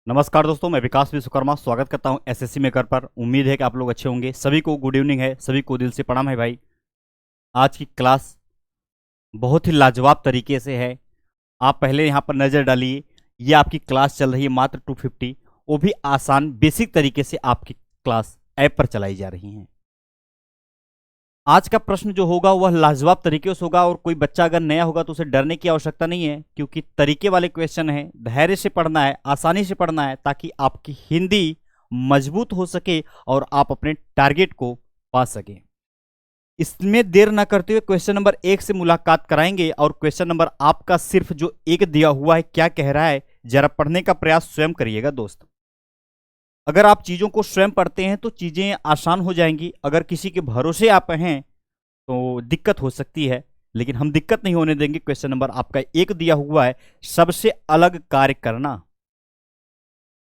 नमस्कार दोस्तों, मैं विकास विश्वकर्मा स्वागत करता हूं एसएससी मेकर पर। उम्मीद है कि आप लोग अच्छे होंगे। सभी को गुड इवनिंग है, सभी को दिल से प्रणाम है भाई। आज की क्लास बहुत ही लाजवाब तरीके से है। आप पहले यहां पर नज़र डालिए, ये आपकी क्लास चल रही है मात्र 250, वो भी आसान बेसिक तरीके से आपकी क्लास ऐप पर चलाई जा रही है। आज का प्रश्न जो होगा वह लाजवाब तरीके से होगा, और कोई बच्चा अगर नया होगा तो उसे डरने की आवश्यकता नहीं है, क्योंकि तरीके वाले क्वेश्चन हैं। धैर्य से पढ़ना है, आसानी से पढ़ना है, ताकि आपकी हिंदी मजबूत हो सके और आप अपने टारगेट को पा सकें। इसमें देर ना करते हुए क्वेश्चन नंबर 1 से मुलाकात कराएंगे, और क्वेश्चन नंबर आपका सिर्फ जो एक दिया हुआ है क्या कह रहा है, जरा पढ़ने का प्रयास स्वयं करिएगा दोस्त। अगर आप चीज़ों को स्वयं पढ़ते हैं तो चीज़ें आसान हो जाएंगी। अगर किसी के भरोसे आप हैं तो दिक्कत हो सकती है, लेकिन हम दिक्कत नहीं होने देंगे। क्वेश्चन नंबर आपका एक दिया हुआ है, सबसे अलग कार्य करना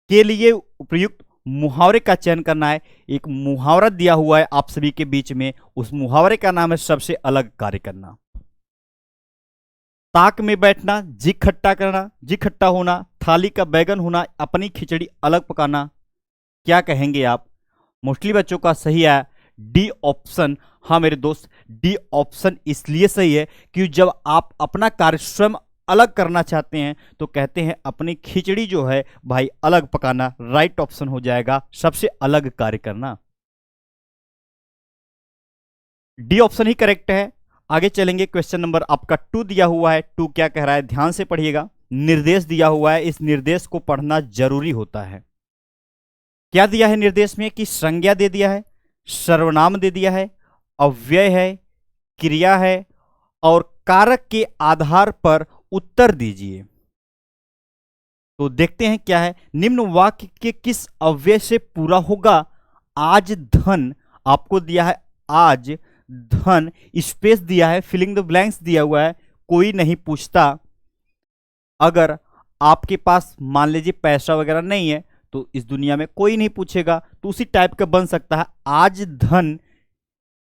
के लिए उपयुक्त मुहावरे का चयन करना है। एक मुहावरा दिया हुआ है आप सभी के बीच में, उस मुहावरे का नाम है सबसे अलग कार्य करना। ताक में बैठना, जी खट्टा करना, जी खट्टा होना, थाली का बैगन होना, अपनी खिचड़ी अलग पकाना। क्या कहेंगे आप? मोस्टली बच्चों का सही है डी ऑप्शन। हाँ मेरे दोस्त, डी ऑप्शन इसलिए सही है कि जब आप अपना कार्य स्वयं अलग करना चाहते हैं तो कहते हैं अपनी खिचड़ी जो है भाई अलग पकाना। राइट ऑप्शन हो जाएगा सबसे अलग कार्य करना। डी ऑप्शन ही करेक्ट है। आगे चलेंगे, क्वेश्चन नंबर आपका 2 दिया हुआ है। 2 क्या कह रहा है, ध्यान से पढ़िएगा। निर्देश दिया हुआ है, इस निर्देश को पढ़ना जरूरी होता है। क्या दिया है निर्देश में कि संज्ञा दे दिया है, सर्वनाम दे दिया है, अव्यय है, क्रिया है, और कारक के आधार पर उत्तर दीजिए। तो देखते हैं क्या है। निम्न वाक्य के किस अव्यय से पूरा होगा? आज धन आपको दिया है, आज धन स्पेस दिया है, फिलिंग द ब्लैंक्स दिया हुआ है, कोई नहीं पूछता। अगर आपके पास मान लीजिए पैसा वगैरह नहीं है तो इस दुनिया में कोई नहीं पूछेगा, तो उसी टाइप का बन सकता है। आज धन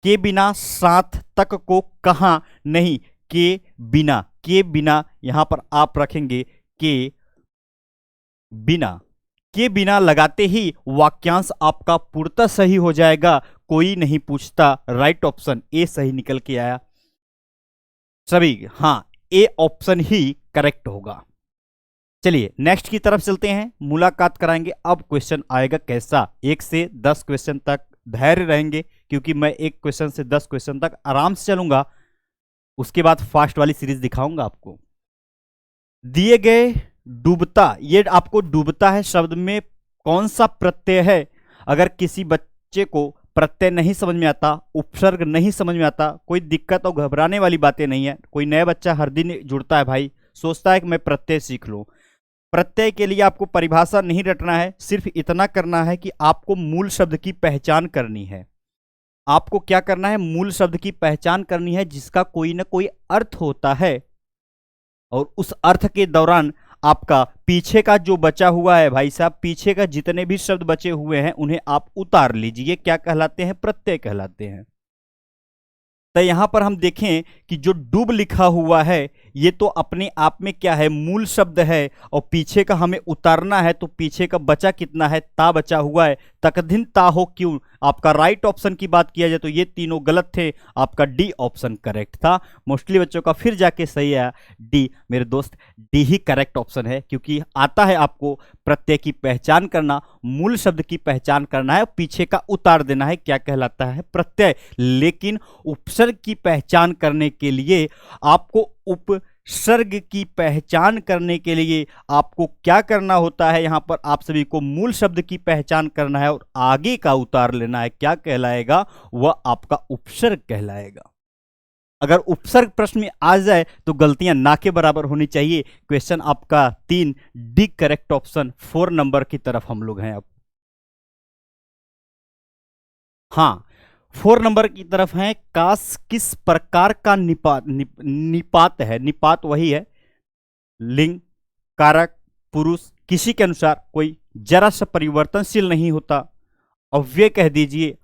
के बिना साथ तक को कहा नहीं, के बिना, के बिना यहां पर आप रखेंगे के बिना। के बिना लगाते ही वाक्यांश आपका पूर्णतः सही हो जाएगा, कोई नहीं पूछता। राइट ऑप्शन ए सही निकल के आया सभी। हाँ, ए ऑप्शन ही करेक्ट होगा। चलिए नेक्स्ट की तरफ चलते हैं, मुलाकात कराएंगे। अब क्वेश्चन आएगा कैसा, 1 से 10 क्वेश्चन तक धैर्य रहेंगे, क्योंकि मैं 1 क्वेश्चन से 10 क्वेश्चन तक आराम से चलूंगा। उसके बाद फास्ट वाली सीरीज दिखाऊंगा आपको। दिए गए डूबता, ये आपको डूबता है शब्द में कौन सा प्रत्यय है? अगर किसी बच्चे को प्रत्यय नहीं समझ में आता, उपसर्ग नहीं समझ में आता, कोई दिक्कत और घबराने वाली बातें नहीं है। कोई नया बच्चा हर दिन जुड़ता है भाई, सोचता है कि मैं प्रत्यय सीख लूं। प्रत्यय के लिए आपको परिभाषा नहीं रटना है, सिर्फ इतना करना है कि आपको मूल शब्द की पहचान करनी है। आपको क्या करना है? मूल शब्द की पहचान करनी है, जिसका कोई ना कोई अर्थ होता है, और उस अर्थ के दौरान आपका पीछे का जो बचा हुआ है भाई साहब, पीछे का जितने भी शब्द बचे हुए हैं उन्हें आप उतार लीजिए। क्या कहलाते हैं? प्रत्यय कहलाते हैं। तो यहां पर हम देखें कि जो डूब लिखा हुआ है ये तो अपने आप में क्या है, मूल शब्द है, और पीछे का हमें उतारना है। तो पीछे का बचा कितना है? ता बचा हुआ है। तकदिन ता हो क्यों? आपका राइट ऑप्शन की बात किया जाए तो ये तीनों गलत थे, आपका डी ऑप्शन करेक्ट था। मोस्टली बच्चों का फिर जाके सही है डी। मेरे दोस्त डी ही करेक्ट ऑप्शन है, क्योंकि आता है आपको प्रत्यय की पहचान करना, मूल शब्द की पहचान करना है, पीछे का उतार देना है। क्या कहलाता है? प्रत्यय। लेकिन उपसर्ग की पहचान करने के लिए आपको, उपसर्ग की पहचान करने के लिए आपको क्या करना होता है? यहां पर आप सभी को मूल शब्द की पहचान करना है और आगे का उतार लेना है। क्या कहलाएगा? वह आपका उपसर्ग कहलाएगा। अगर उपसर्ग प्रश्न में आ जाए तो गलतियां ना के बराबर होनी चाहिए। क्वेश्चन आपका 3 डी करेक्ट ऑप्शन। 4 नंबर की तरफ हम लोग हैं अब। हाँ, 4 नंबर की तरफ है। काश किस प्रकार का निपात है? निपात वही है, लिंग, कारक, पुरुष, किसी के अनुसार कोई जरा सा परिवर्तनशील नहीं होता। अव्यय कह दीजिए,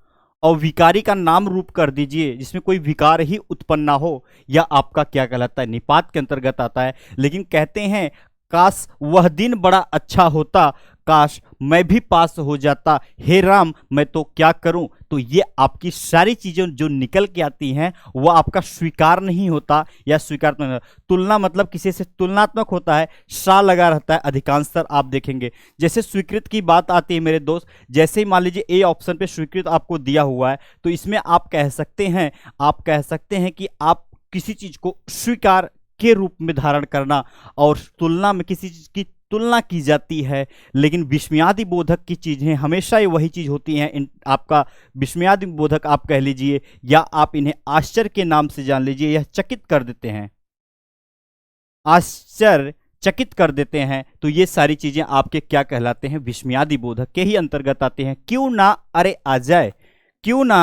और विकारी का नाम रूप कर दीजिए जिसमें कोई विकार ही उत्पन्न ना हो, या आपका क्या कहलाता है? निपात के अंतर्गत आता है। लेकिन कहते हैं काश वह दिन बड़ा अच्छा होता, काश मैं भी पास हो जाता, हे राम मैं तो क्या करूं। तो ये आपकी सारी चीजें जो निकल के आती हैं वो आपका स्वीकार नहीं होता या स्वीकार नहीं होता। तुलना मतलब किसी से तुलनात्मक होता है, सा लगा रहता है अधिकांशतर आप देखेंगे। जैसे स्वीकृत की बात आती है मेरे दोस्त, जैसे ही मान लीजिए ए ऑप्शन पे स्वीकृत आपको दिया हुआ है तो इसमें आप कह सकते हैं कि आप किसी चीज को स्वीकार के रूप में धारण करना, और तुलना में किसी चीज की तुलना की जाती है। लेकिन विस्मयादि बोधक की चीजें हमेशा ये वही चीज होती हैं, आपका विस्मयादि बोधक आप कह लीजिए या आप इन्हें आश्चर्य के नाम से जान लीजिए, यह चकित कर देते हैं, आश्चर्यचकित कर देते हैं। तो ये सारी चीजें आपके क्या कहलाते हैं, विस्मयादि बोधक के ही अंतर्गत आते हैं। क्यों ना अरे आ जाए, क्यों ना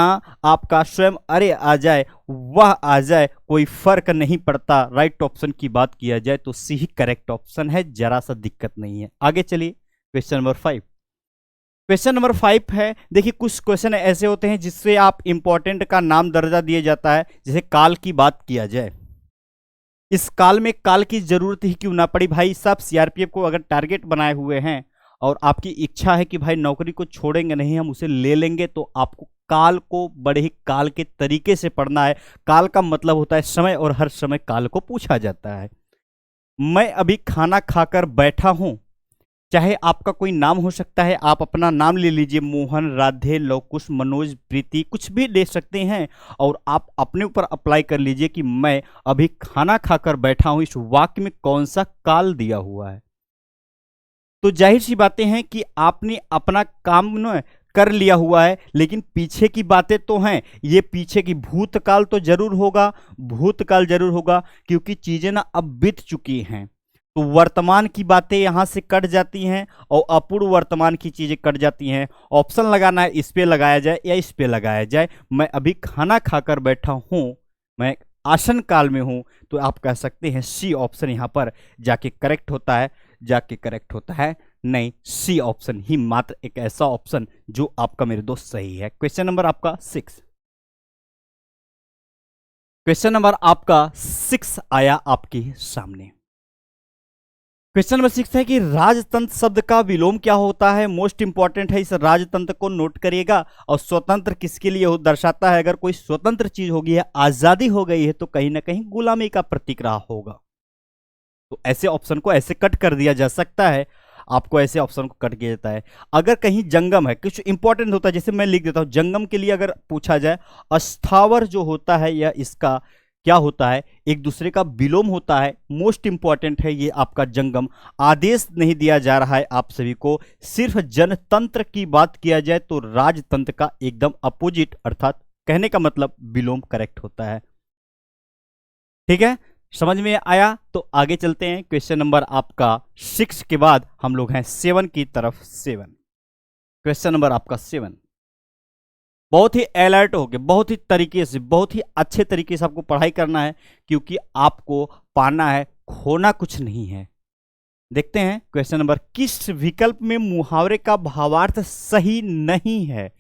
आपका स्वयं अरे आ जाए, वह आ जाए, कोई फर्क नहीं पड़ता। राइट ऑप्शन की बात किया जाए तो सी ही करेक्ट ऑप्शन है, जरा सा दिक्कत नहीं है। आगे चलिए क्वेश्चन नंबर 5। क्वेश्चन नंबर 5 है, देखिए कुछ क्वेश्चन ऐसे होते हैं जिससे आप इंपॉर्टेंट का नाम दर्जा दिया जाता है। जैसे काल की बात किया जाए, इस काल में काल की जरूरत ही क्यों ना पड़ी। भाई साहब सीआरपीएफ को अगर टारगेट बनाए हुए हैं और आपकी इच्छा है कि भाई नौकरी को छोड़ेंगे नहीं, हम उसे ले लेंगे, तो आपको काल को बड़े ही काल के तरीके से पढ़ना है। काल का मतलब होता है समय, और हर समय काल को पूछा जाता है। मैं अभी खाना खाकर बैठा हूं, चाहे आपका कोई नाम हो सकता है, आप अपना नाम ले लीजिए, मोहन, राधे, लवकुश, मनोज, प्रीति, कुछ भी ले सकते हैं, और आप अपने ऊपर अप्लाई कर लीजिए कि मैं अभी खाना खाकर बैठा हूं। इस वाक्य में कौन सा काल दिया हुआ है। तो जाहिर सी बातें हैं कि आपने अपना काम न कर लिया हुआ है, लेकिन पीछे की बातें तो हैं। ये पीछे की भूतकाल तो जरूर होगा, भूतकाल जरूर होगा, क्योंकि चीजें ना अब बीत चुकी हैं। तो वर्तमान की बातें यहां से कट जाती हैं और अपूर्व वर्तमान की चीजें कट जाती हैं। ऑप्शन लगाना है, इस पे लगाया जाए या इस पे लगाया जाए। मैं अभी खाना खाकर बैठा हूं, मैं आसन काल में हूं, तो आप कह सकते हैं सी ऑप्शन यहां पर जाके करेक्ट होता है। जाके करेक्ट होता है नहीं, सी ऑप्शन ही मात्र एक ऐसा ऑप्शन जो आपका मेरे दोस्त सही है। क्वेश्चन नंबर आपका 6, क्वेश्चन नंबर आपका 6 आया आपके सामने। क्वेश्चन नंबर 6 है कि राजतंत्र शब्द का विलोम क्या होता है। मोस्ट इंपॉर्टेंट है, इस राजतंत्र को नोट करिएगा। और स्वतंत्र किसके लिए हो दर्शाता है, अगर कोई स्वतंत्र चीज होगी है, आजादी हो गई है, तो कहीं ना कहीं गुलामी का प्रतीक रहा होगा। तो ऐसे ऑप्शन को ऐसे कट कर दिया जा सकता है, आपको ऐसे ऑप्शन को कट किया जाता है। अगर कहीं जंगम है, कुछ इंपॉर्टेंट होता है, जैसे मैं लिख देता हूं जंगम के लिए अगर पूछा जाए, अस्थावर जो होता है या इसका क्या होता है, एक दूसरे का विलोम होता है। मोस्ट इंपॉर्टेंट है ये आपका जंगम। आदेश नहीं दिया जा रहा है आप सभी को, सिर्फ जनतंत्र की बात किया जाए तो राजतंत्र का एकदम अपोजिट, अर्थात कहने का मतलब विलोम करेक्ट होता है। ठीक है, समझ में आया। तो आगे चलते हैं, क्वेश्चन नंबर आपका 6 के बाद हम लोग हैं 7 की तरफ। 7, क्वेश्चन नंबर आपका 7। बहुत ही अलर्ट होके, बहुत ही तरीके से, बहुत ही अच्छे तरीके से आपको पढ़ाई करना है, क्योंकि आपको पाना है, खोना कुछ नहीं है। देखते हैं क्वेश्चन नंबर, किस विकल्प में मुहावरे का भावार्थ सही नहीं है।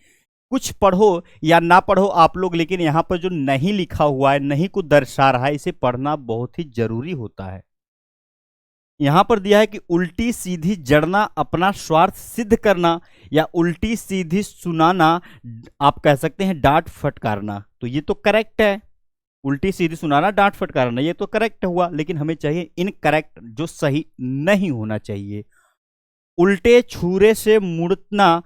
कुछ पढ़ो या ना पढ़ो आप लोग, लेकिन यहां पर जो नहीं लिखा हुआ है, नहीं को दर्शा रहा है, इसे पढ़ना बहुत ही जरूरी होता है। यहां पर दिया है कि उल्टी सीधी जड़ना, अपना स्वार्थ सिद्ध करना, या उल्टी सीधी सुनाना, आप कह सकते हैं डांट फटकारना। तो ये तो करेक्ट है, उल्टी सीधी सुनाना, डांट फटकारना, ये तो करेक्ट हुआ। लेकिन हमें चाहिए इनकरेक्ट, जो सही नहीं होना चाहिए। उल्टे छुरे से मुड़ना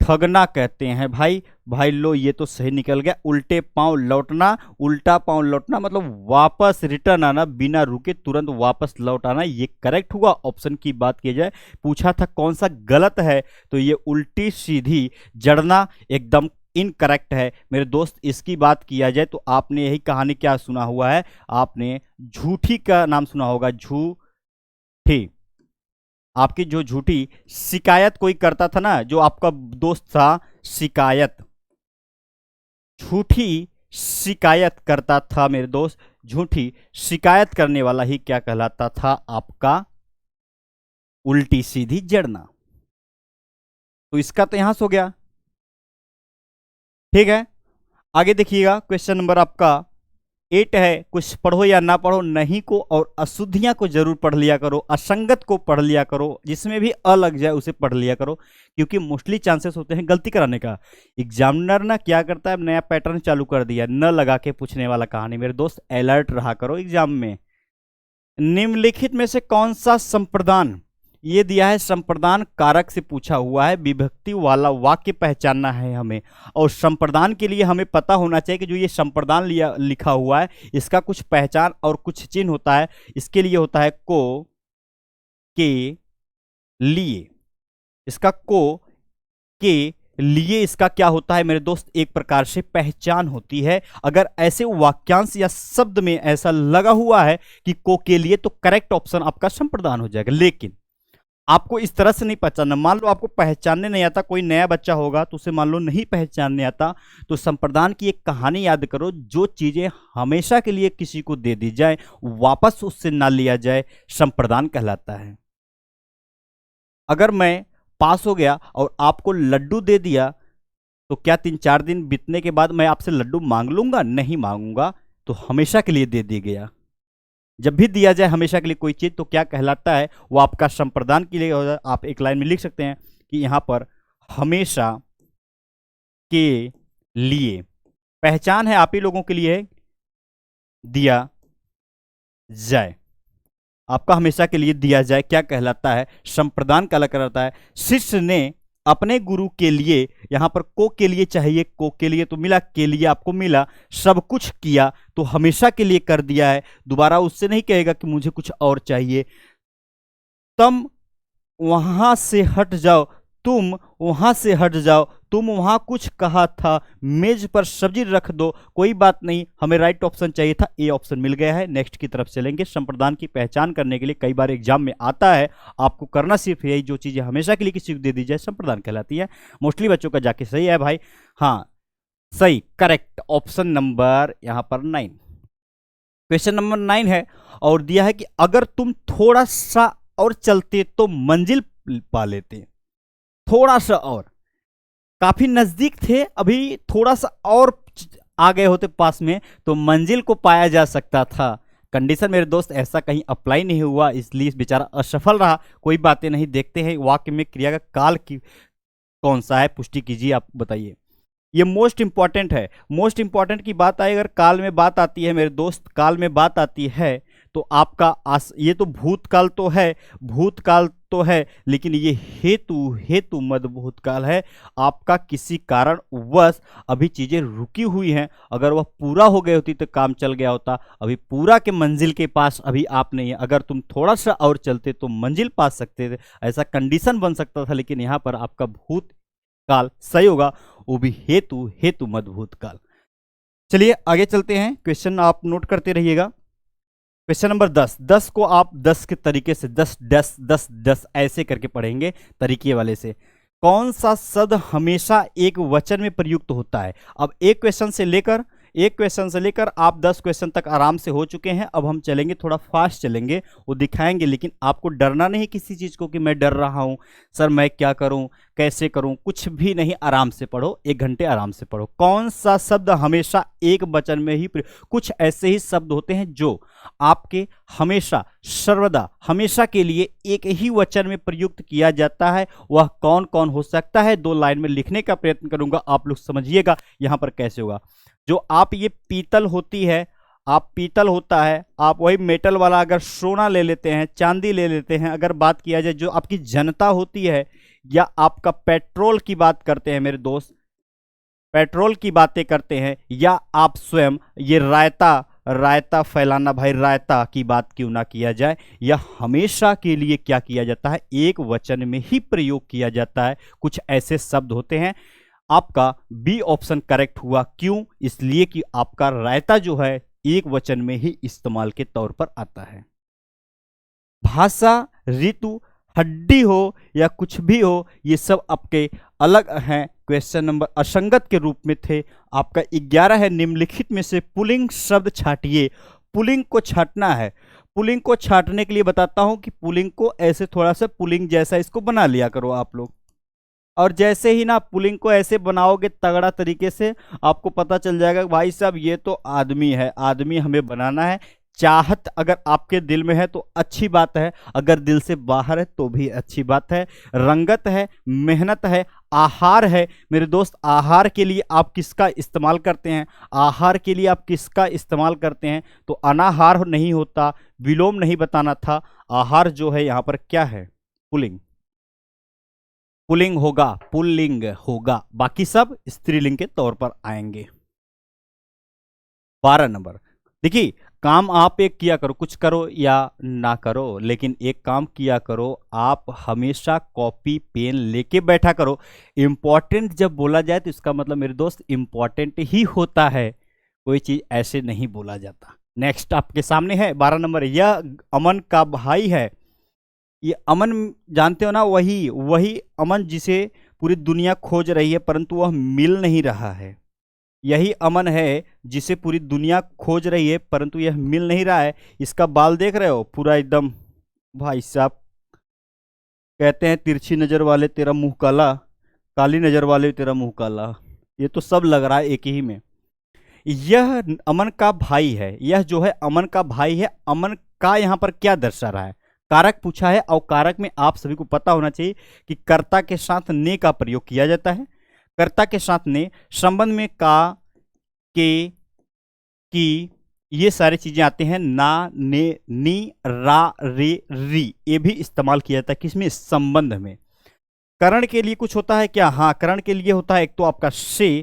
ठगना कहते हैं। भाई लो, ये तो सही निकल गया। उल्टे पांव लौटना, उल्टा पांव लौटना मतलब वापस रिटर्न आना, बिना रुके तुरंत वापस लौट आना, ये करेक्ट हुआ। ऑप्शन की बात की जाए, पूछा था कौन सा गलत है, तो ये उल्टी सीधी जड़ना एकदम इनकरेक्ट है मेरे दोस्त। इसकी बात किया जाए तो आपने यही कहानी क्या सुना हुआ है, आपने झूठी का नाम सुना होगा, झूठी। आपकी जो झूठी शिकायत कोई करता था ना, जो आपका दोस्त था, शिकायत, झूठी शिकायत करता था मेरे दोस्त, झूठी शिकायत करने वाला ही क्या कहलाता था, आपका उल्टी सीधी जड़ना। तो इसका तो यहां से हो गया। ठीक है, आगे देखिएगा क्वेश्चन नंबर आपका एट है, कुछ पढ़ो या ना पढ़ो, नहीं को और अशुद्धियां को जरूर पढ़ लिया करो, असंगत को पढ़ लिया करो, जिसमें भी अ लग जाए उसे पढ़ लिया करो, क्योंकि मोस्टली चांसेस होते हैं गलती कराने का। एग्जामिनर ना क्या करता है, नया पैटर्न चालू कर दिया, न लगा के पूछने वाला कहानी। मेरे दोस्त अलर्ट रहा करो एग्जाम में। निम्नलिखित में से कौन सा संप्रदान, ये दिया है संप्रदान कारक से पूछा हुआ है, विभक्ति वाला वाक्य पहचानना है हमें। और संप्रदान के लिए हमें पता होना चाहिए कि जो ये संप्रदान लिखा हुआ है इसका कुछ पहचान और कुछ चिन्ह होता है। इसके लिए होता है को, के, लिए। इसका को, के, लिए इसका क्या होता है मेरे दोस्त, एक प्रकार से पहचान होती है। अगर ऐसे वाक्यांश या शब्द में ऐसा लगा हुआ है कि को के लिए, तो करेक्ट ऑप्शन आपका संप्रदान हो जाएगा। लेकिन आपको इस तरह से नहीं पहचानना। मान लो आपको पहचानने नहीं आता, कोई नया बच्चा होगा तो उसे मान लो नहीं पहचानने आता, तो संप्रदान की एक कहानी याद करो, जो चीजें हमेशा के लिए किसी को दे दी जाए, वापस उससे ना लिया जाए, संप्रदान कहलाता है। अगर मैं पास हो गया और आपको लड्डू दे दिया, तो क्या 3-4 दिन बीतने के बाद मैं आपसे लड्डू मांग लूंगा? नहीं मांगूंगा। तो हमेशा के लिए दे दिया गया। जब भी दिया जाए हमेशा के लिए कोई चीज, तो क्या कहलाता है, वो आपका संप्रदान के लिए हो जाए। आप एक लाइन में लिख सकते हैं कि यहां पर हमेशा के लिए पहचान है, आप ही लोगों के लिए दिया जाए, आपका हमेशा के लिए दिया जाए, क्या कहलाता है, संप्रदान कहलाता है। शिष्य ने अपने गुरु के लिए, यहां पर को के लिए चाहिए, को के लिए तो मिला, के लिए आपको मिला, सब कुछ किया तो हमेशा के लिए कर दिया है, दोबारा उससे नहीं कहेगा कि मुझे कुछ और चाहिए। तुम वहां से हट जाओ, तुम वहां से हट जाओ, तुम वहां कुछ कहा था, मेज पर सब्जी रख दो, कोई बात नहीं, हमें राइट ऑप्शन चाहिए था, ए ऑप्शन मिल गया है। नेक्स्ट की तरफ चलेंगे। संप्रदान की पहचान करने के लिए कई बार एग्जाम में आता है, आपको करना सिर्फ यही, जो चीजें हमेशा के लिए किसी को दे दी जाए संप्रदान कहलाती है। मोस्टली बच्चों का जाके सही है भाई, हाँ सही, करेक्ट ऑप्शन नंबर यहां पर 9। क्वेश्चन नंबर 9 है और दिया है कि अगर तुम थोड़ा सा और चलते तो मंजिल पा लेते। थोड़ा सा और, काफी नजदीक थे, अभी थोड़ा सा और आ गए होते पास में तो मंजिल को पाया जा सकता था। कंडीशन मेरे दोस्त ऐसा कहीं अप्लाई नहीं हुआ, इसलिए बेचारा असफल रहा। कोई बातें नहीं, देखते हैं वाक्य में क्रिया का काल की कौन सा है, पुष्टि कीजिए, आप बताइए। ये मोस्ट इंपॉर्टेंट है। मोस्ट इंपॉर्टेंट की बात आई, अगर काल में बात आती है मेरे दोस्त, काल में बात आती है तो आपका ये तो भूतकाल तो है, भूतकाल तो है, लेकिन ये हेतु मद भूतकाल है। आपका किसी कारण वश अभी चीजें रुकी हुई हैं, अगर वह पूरा हो गई होती तो काम चल गया होता। अभी पूरा के मंजिल के पास अभी आप नहीं है, अगर तुम थोड़ा सा और चलते तो मंजिल पा सकते थे, ऐसा कंडीशन बन सकता था। लेकिन यहाँ पर आपका भूतकाल सही होगा, वो भी हेतु मद भूतकाल। चलिए आगे चलते हैं, क्वेश्चन आप नोट करते रहिएगा। क्वेश्चन नंबर 10 को आप 10 के तरीके से 10 ऐसे करके पढ़ेंगे, तरीके वाले से। कौन सा शब्द हमेशा एक वचन में प्रयुक्त होता है? अब एक क्वेश्चन से लेकर आप 10 क्वेश्चन तक आराम से हो चुके हैं। अब हम चलेंगे, थोड़ा फास्ट चलेंगे, वो दिखाएंगे। लेकिन आपको डरना नहीं किसी चीज को कि मैं डर रहा हूं सर, मैं क्या करूं, कैसे करूं, कुछ भी नहीं, आराम से पढ़ो, 1 घंटे आराम से पढ़ो। कौन सा शब्द हमेशा एक वचन में ही, कुछ ऐसे ही शब्द होते हैं जो आपके हमेशा, सर्वदा, हमेशा के लिए एक ही वचन में प्रयुक्त किया जाता है। वह कौन कौन हो सकता है? 2 लाइन में लिखने का प्रयत्न करूंगा, आप लोग समझिएगा यहां पर कैसे होगा। जो आप ये पीतल होती है, आप पीतल होता है, आप वही मेटल वाला अगर सोना ले लेते हैं, चांदी ले लेते हैं, अगर बात किया जाए जो आपकी जनता होती है, या आपका पेट्रोल की बात करते हैं मेरे दोस्त, पेट्रोल की बातें करते हैं, या आप स्वयं ये रायता फैलाना, भाई रायता की बात क्यों ना किया जाए, या हमेशा के लिए क्या किया जाता है, एक वचन में ही प्रयोग किया जाता है। कुछ ऐसे शब्द होते हैं। आपका बी ऑप्शन करेक्ट हुआ, क्यों? इसलिए कि आपका रायता जो है एक वचन में ही इस्तेमाल के तौर पर आता है। भाषा, ऋतु, हड्डी हो या कुछ भी हो, ये सब आपके अलग हैं। क्वेश्चन नंबर असंगत के रूप में थे। आपका 11 है, निम्नलिखित में से पुल्लिंग शब्द छाटिए। पुल्लिंग को छाटना है। पुल्लिंग को छाटने के लिए बताता हूं कि पुल्लिंग को ऐसे थोड़ा सा पुल्लिंग जैसा इसको बना लिया करो आप लोग। और जैसे ही ना पुल्लिंग को ऐसे बनाओगे तगड़ा तरीके से, आपको पता चल जाएगा कि भाई साहब ये तो आदमी है, आदमी हमें बनाना है। चाहत अगर आपके दिल में है तो अच्छी बात है, अगर दिल से बाहर है तो भी अच्छी बात है। रंगत है, मेहनत है, आहार है मेरे दोस्त। आहार के लिए आप किसका इस्तेमाल करते हैं? आहार के लिए आप किसका इस्तेमाल करते हैं? तो अनाहार नहीं होता, विलोम नहीं बताना था। आहार जो है यहाँ पर क्या है? पुलिंग। पुलिंग होगा, पुल्लिंग होगा, बाकी सब स्त्रीलिंग के तौर पर आएंगे। 12 नंबर, देखिए काम आप एक किया करो, कुछ करो या ना करो, लेकिन एक काम किया करो, आप हमेशा कॉपी पेन लेके बैठा करो। इंपॉर्टेंट जब बोला जाए तो इसका मतलब मेरे दोस्त इंपॉर्टेंट ही होता है, कोई चीज ऐसे नहीं बोला जाता। नेक्स्ट आपके सामने है 12 नंबर, यह अमन का भाई है। ये अमन जानते हो ना, वही वही अमन जिसे पूरी दुनिया खोज रही है परंतु वह मिल नहीं रहा है। यही अमन है जिसे पूरी दुनिया खोज रही है परंतु यह मिल नहीं रहा है। इसका बाल देख रहे हो, पूरा एकदम, भाई साहब कहते हैं तिरछी नजर वाले तेरा मुंह काला, काली नजर वाले तेरा मुंह काला। ये तो सब लग रहा है एक ही में। यह अमन का भाई है, यह जो है अमन का भाई है। अमन का यहाँ पर क्या दर्शा रहा है? कारक पूछा है, और कारक में आप सभी को पता होना चाहिए कि कर्ता के साथ ने का प्रयोग किया जाता है। कर्ता के साथ ने, संबंध में का, के, की, ये सारी चीजें आते हैं। ना, ने, नी, रा, रे, री, ये भी इस्तेमाल किया जाता है किसमें? संबंध में। करण के लिए कुछ होता है क्या? हाँ, करण के लिए होता है एक तो आपका से,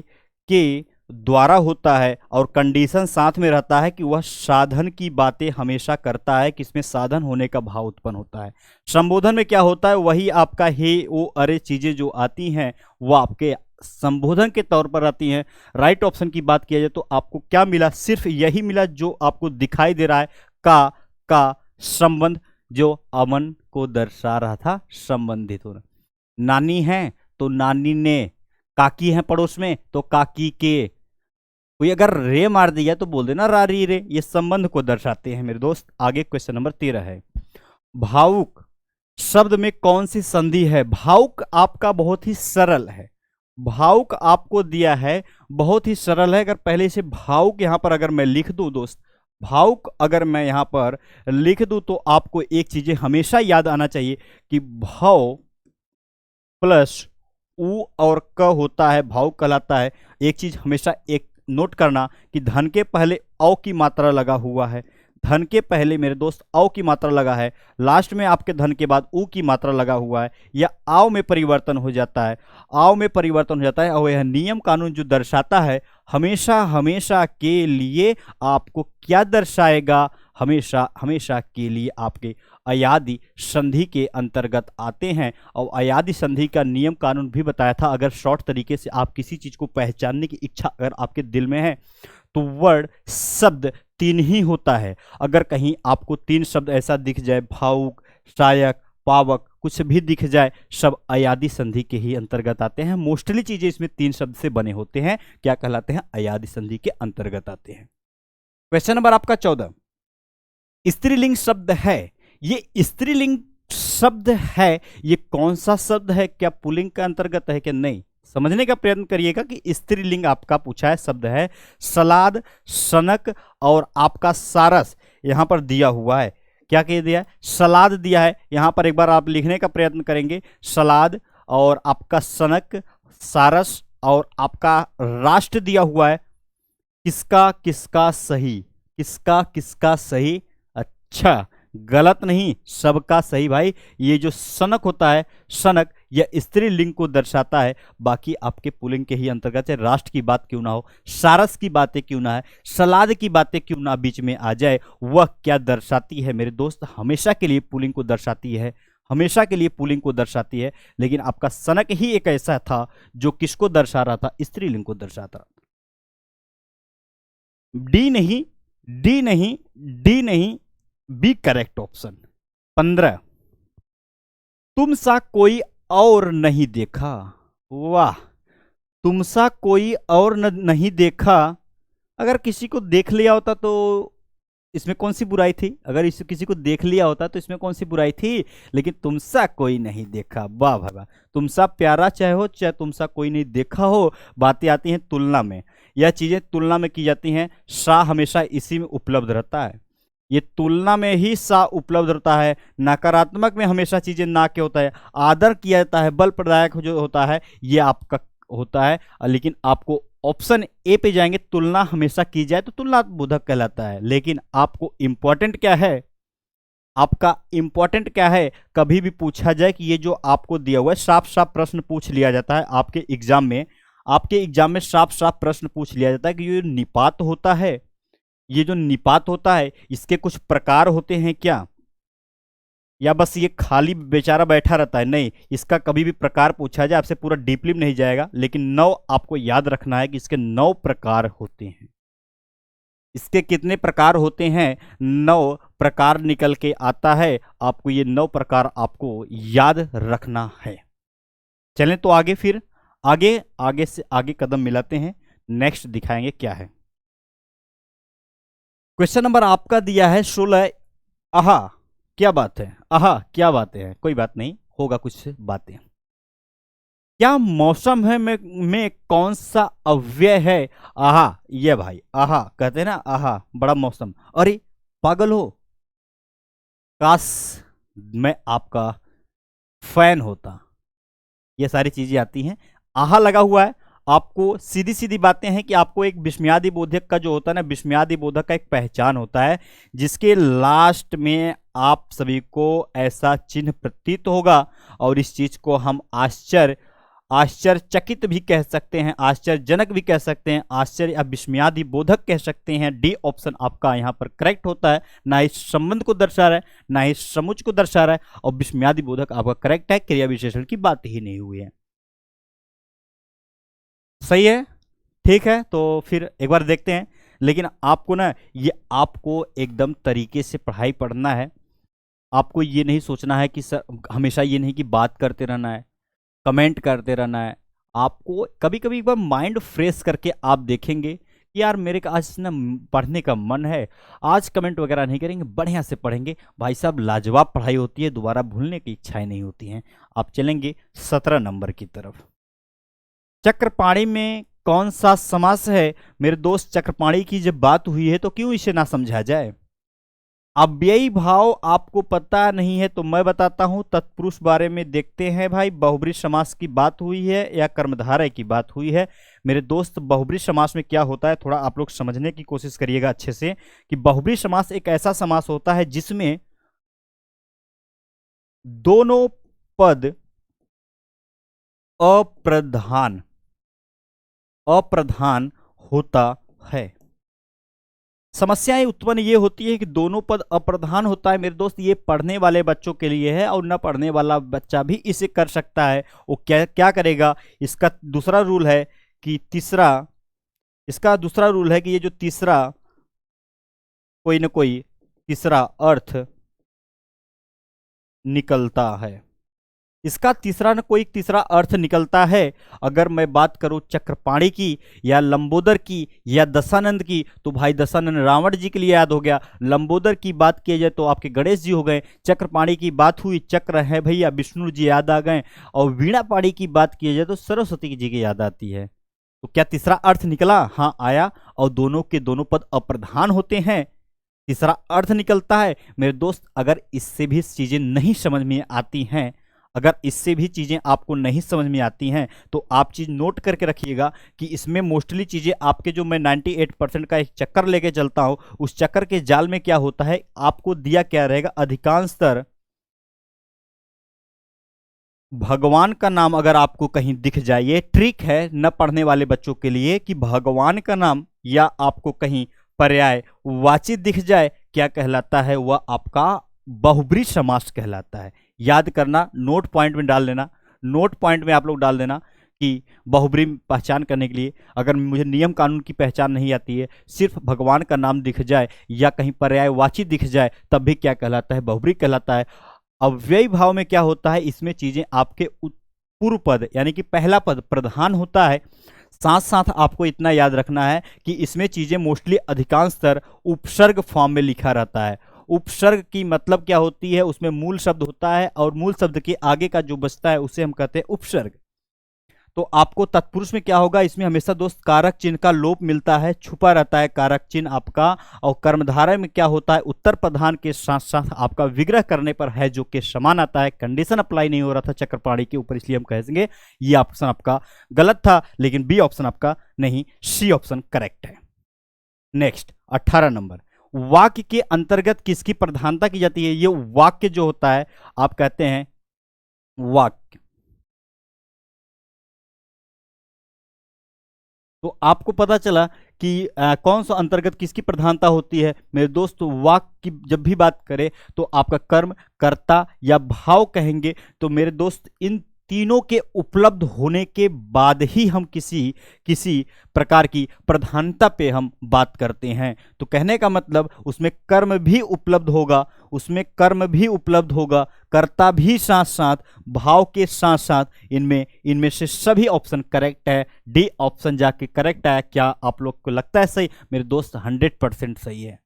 के द्वारा होता है, और कंडीशन साथ में रहता है कि वह साधन की बातें हमेशा करता है, किसमें? साधन होने का भाव उत्पन्न होता है। संबोधन में क्या होता है? वही आपका हे, ओ, अरे चीजें जो आती हैं वो आपके संबोधन के तौर पर आती हैं। राइट ऑप्शन की बात किया जाए तो आपको क्या मिला? सिर्फ यही मिला जो आपको दिखाई दे रहा है, का संबंध, जो अमन को दर्शा रहा था, संबंधित होना। नानी है तो नानी ने, काकी है पड़ोस में तो काकी के। कोई अगर रे मार दिया तो बोल देना रारी रे, ये संबंध को दर्शाते हैं मेरे दोस्त। आगे क्वेश्चन नंबर 13 है, भावुक शब्द में कौन सी संधि है? भावुक आपका बहुत ही सरल है, भावुक आपको दिया है, बहुत ही सरल है। अगर पहले से भावुक यहां पर अगर मैं लिख दूं दोस्त, भावुक अगर मैं यहां पर लिख दूं तो आपको एक चीजें हमेशा याद आना चाहिए कि भाव प्लस उ और क होता है, भावुक कहलाता है। एक चीज हमेशा एक नोट करना कि धन के पहले औ की मात्रा लगा हुआ है, धन के पहले मेरे दोस्त औ की मात्रा लगा है, लास्ट में आपके धन के बाद उ की मात्रा लगा हुआ है, या आव में परिवर्तन हो जाता है, आव में परिवर्तन हो जाता है। और यह नियम कानून जो दर्शाता है, हमेशा हमेशा के लिए आपको क्या दर्शाएगा? हमेशा हमेशा के लिए आपके अयादि संधि के अंतर्गत आते हैं। और अयादि संधि का नियम कानून भी बताया था। अगर शॉर्ट तरीके से आप किसी चीज को पहचानने की इच्छा अगर आपके दिल में है तो वर्ड शब्द 3 ही होता है। अगर कहीं आपको 3 शब्द ऐसा दिख जाए, भावुक, सहायक, पावक, कुछ भी दिख जाए, सब अयादि संधि के ही अंतर्गत आते हैं। मोस्टली चीजें इसमें 3 शब्द से बने होते हैं, क्या कहलाते हैं? अयादि संधि के अंतर्गत आते हैं। क्वेश्चन नंबर आपका 14, स्त्रीलिंग शब्द है, ये स्त्रीलिंग शब्द है, ये कौन सा शब्द है? क्या पुल्लिंग का अंतर्गत है क्या? नहीं, समझने का प्रयत्न करिएगा कि स्त्रीलिंग आपका पूछा है शब्द है। सलाद, सनक और आपका सारस यहां पर दिया हुआ है। क्या कह दिया है? सलाद दिया है। यहां पर एक बार आप लिखने का प्रयत्न करेंगे, सलाद और आपका सनक, सारस और आपका राष्ट्र दिया हुआ है। किसका किसका सही? किसका किसका सही? अच्छा, गलत नहीं, सबका सही भाई। ये जो सनक होता है, सनक यह स्त्रीलिंग को दर्शाता है, बाकी आपके पुल्लिंग के ही अंतर्गत है। राष्ट्र की बात क्यों ना हो, सारस की बातें क्यों ना है, सलाद की बातें क्यों ना बीच में आ जाए, वह क्या दर्शाती है मेरे दोस्त? हमेशा के लिए पुल्लिंग को दर्शाती है, हमेशा के लिए पुल्लिंग को दर्शाती है। लेकिन आपका सनक ही एक ऐसा था जो किसको दर्शा रहा था? स्त्रीलिंग को दर्शाता। डी नहीं, डी नहीं, डी नहीं, बी करेक्ट ऑप्शन। 15, तुम सा कोई और नहीं देखा। वाह, तुम सा कोई और नहीं देखा। अगर किसी को देख लिया होता तो इसमें कौन सी बुराई थी? अगर इस किसी को देख लिया होता तो इसमें कौन सी बुराई थी? लेकिन तुमसा कोई नहीं देखा, वाह भाई वाह। तुमसा प्यारा चाहे हो चाहे तुमसा कोई नहीं देखा हो, बातें आती हैं तुलना में। यह चीजें तुलना में की जाती हैं, सा हमेशा इसी में उपलब्ध रहता है। ये तुलना में ही सा उपलब्ध रहता है। नकारात्मक में हमेशा चीजें ना के होता है, आदर किया जाता है, बल प्रदायक जो होता है ये आपका होता है। लेकिन आपको ऑप्शन ए पे जाएंगे, तुलना हमेशा की जाए तो तुलना बोधक कहलाता है। लेकिन आपको इंपॉर्टेंट क्या है? आपका इंपॉर्टेंट क्या है? कभी भी पूछा जाए कि ये जो आपको दिया हुआ है, साफ साफ प्रश्न पूछ लिया जाता है आपके एग्जाम में। आपके एग्जाम में साफ साफ प्रश्न पूछ लिया जाता है कि ये निपात होता है, ये जो निपात होता है इसके कुछ प्रकार होते हैं क्या, या बस ये खाली बेचारा बैठा रहता है? नहीं, इसका कभी भी प्रकार पूछा जाए, आपसे पूरा डीपली में नहीं जाएगा, लेकिन 9 आपको याद रखना है कि इसके 9 प्रकार होते हैं। इसके कितने प्रकार होते हैं? 9 प्रकार निकल के आता है। आपको ये 9 प्रकार आपको याद रखना है। चलें तो आगे, फिर आगे आगे से आगे कदम मिलाते हैं। नेक्स्ट दिखाएंगे क्या है। क्वेश्चन नंबर आपका दिया है 16। आहा क्या बात है, आहा क्या बातें हैं, कोई बात नहीं, होगा कुछ बातें। क्या मौसम है में कौन सा अव्यय है? आहा, ये भाई आहा कहते हैं ना, आहा बड़ा मौसम। अरे पागल हो, काश मैं आपका फैन होता। ये सारी चीजें आती हैं, आहा लगा हुआ है। आपको सीधी सीधी बातें हैं कि आपको एक विस्मयादि बोधक का जो होता है ना, विस्मयादि बोधक का एक पहचान होता है जिसके लास्ट में आप सभी को ऐसा चिन्ह प्रतीत होगा, और इस चीज को हम आश्चर्यचकित भी कह सकते हैं, आश्चर्यजनक भी कह सकते हैं, आश्चर्य या विस्मयादि बोधक कह सकते हैं। डी ऑप्शन आपका यहाँ पर करेक्ट होता है। ना इस संबंध को दर्शा रहा है, ना इस समुच को दर्शा रहा है, और विस्मयादि बोधक आपका करेक्ट है। क्रिया विशेषण की बात ही नहीं हुई है। सही है, ठीक है, तो फिर एक बार देखते हैं। लेकिन आपको ना ये आपको एकदम तरीके से पढ़ाई पढ़ना है। आपको ये नहीं सोचना है कि सर हमेशा ये नहीं कि बात करते रहना है, कमेंट करते रहना है। आपको कभी कभी एक बार माइंड फ्रेश करके आप देखेंगे कि यार मेरे का आज ना पढ़ने का मन है, आज कमेंट वगैरह नहीं करेंगे, बढ़िया से पढ़ेंगे। भाई साहब लाजवाब पढ़ाई होती है, दोबारा भूलने की इच्छाएं नहीं होती हैं। आप चलेंगे 17 नंबर की तरफ। चक्रपाणी में कौन सा समास है? मेरे दोस्त चक्रपाणी की जब बात हुई है तो क्यों इसे ना समझा जाए? अव्ययी भाव आपको पता नहीं है तो मैं बताता हूं। तत्पुरुष बारे में देखते हैं भाई, बहुब्री समास की बात हुई है या कर्मधारय की बात हुई है? मेरे दोस्त बहुब्री समास में क्या होता है, थोड़ा आप लोग समझने की कोशिश करिएगा अच्छे से कि बहुब्री समास एक ऐसा समास होता है जिसमें दोनों पद अप्रधान होता है। समस्याएं उत्पन्न ये होती है कि दोनों पद अप्रधान होता है। मेरे दोस्त ये पढ़ने वाले बच्चों के लिए है, और न पढ़ने वाला बच्चा भी इसे कर सकता है। वो क्या क्या करेगा? इसका दूसरा रूल है कि ये जो तीसरा कोई ना कोई तीसरा अर्थ निकलता है, इसका तीसरा न कोई तीसरा अर्थ निकलता है। अगर मैं बात करूं चक्रपाणी की या लंबोदर की या दशानंद की, तो भाई दशानंद रावण जी के लिए याद हो गया। लंबोदर की बात की जाए तो आपके गणेश जी हो गए। चक्रपाणी की बात हुई, चक्र है भैया, विष्णु जी याद आ गए। और वीणा पाणी की बात की जाए तो सरस्वती जी की याद आती है। तो क्या तीसरा अर्थ निकला? हाँ आया, और दोनों के दोनों पद अप्रधान होते हैं, तीसरा अर्थ निकलता है। मेरे दोस्त अगर इससे भी चीजें नहीं समझ में आती हैं, अगर इससे भी चीजें आपको नहीं समझ में आती हैं, तो आप चीज नोट करके रखिएगा कि इसमें मोस्टली चीजें आपके जो मैं 98% का एक चक्कर लेके चलता हूं, उस चक्कर के जाल में क्या होता है, आपको दिया क्या रहेगा, अधिकांशतर भगवान का नाम अगर आपको कहीं दिख जाए, ये ट्रिक है न पढ़ने वाले बच्चों के लिए, कि भगवान का नाम या आपको कहीं पर्याय वाची दिख जाए, क्या कहलाता है, वह आपका बहुब्री समास कहलाता है। याद करना, नोट पॉइंट में डाल देना, नोट पॉइंट में आप लोग डाल देना कि बहुब्री पहचान करने के लिए अगर मुझे नियम कानून की पहचान नहीं आती है, सिर्फ भगवान का नाम दिख जाए या कहीं पर्यायवाची दिख जाए, तब भी क्या कहलाता है, बहुब्री कहलाता है। अव्ययी भाव में क्या होता है, इसमें चीजें आपके पूर्व पद यानी कि पहला पद प्रधान होता है, साथ साथ आपको इतना याद रखना है कि इसमें चीजें मोस्टली अधिकांशतर उपसर्ग फॉर्म में लिखा रहता है। उपसर्ग की मतलब क्या होती है, उसमें मूल शब्द होता है और मूल शब्द के आगे का जो बचता है उसे हम कहते हैं उपसर्ग। तो आपको तत्पुरुष में क्या होगा, इसमें हमेशा दोस्त कारक चिन्ह का लोप मिलता है, छुपा रहता है कारक चिन्ह आपका। और कर्मधारय में क्या होता है, उत्तर प्रधान के साथ साथ आपका विग्रह करने पर है जो के समान आता है। कंडीशन अप्लाई नहीं हो रहा था चक्रपाणी के ऊपर, इसलिए हम कहेंगे ये ऑप्शन आपका गलत था, लेकिन बी ऑप्शन आपका नहीं, सी ऑप्शन करेक्ट है। नेक्स्ट 18 नंबर, वाक्य के अंतर्गत किसकी प्रधानता की जाती है। ये वाक्य जो होता है आप कहते हैं वाक्य। तो आपको पता चला कि कौन सा अंतर्गत किसकी प्रधानता होती है मेरे दोस्त। वाक्य की जब भी बात करें तो आपका कर्म, कर्ता या भाव कहेंगे, तो मेरे दोस्त इन तीनों के उपलब्ध होने के बाद ही हम किसी प्रकार की प्रधानता पे हम बात करते हैं। तो कहने का मतलब उसमें कर्म भी उपलब्ध होगा, उसमें कर्म भी उपलब्ध होगा, कर्ता भी साथ साथ, भाव के साथ साथ, इनमें से सभी ऑप्शन करेक्ट है। डी ऑप्शन जाके करेक्ट है। क्या आप लोग को लगता है सही मेरे दोस्त? 100% सही है।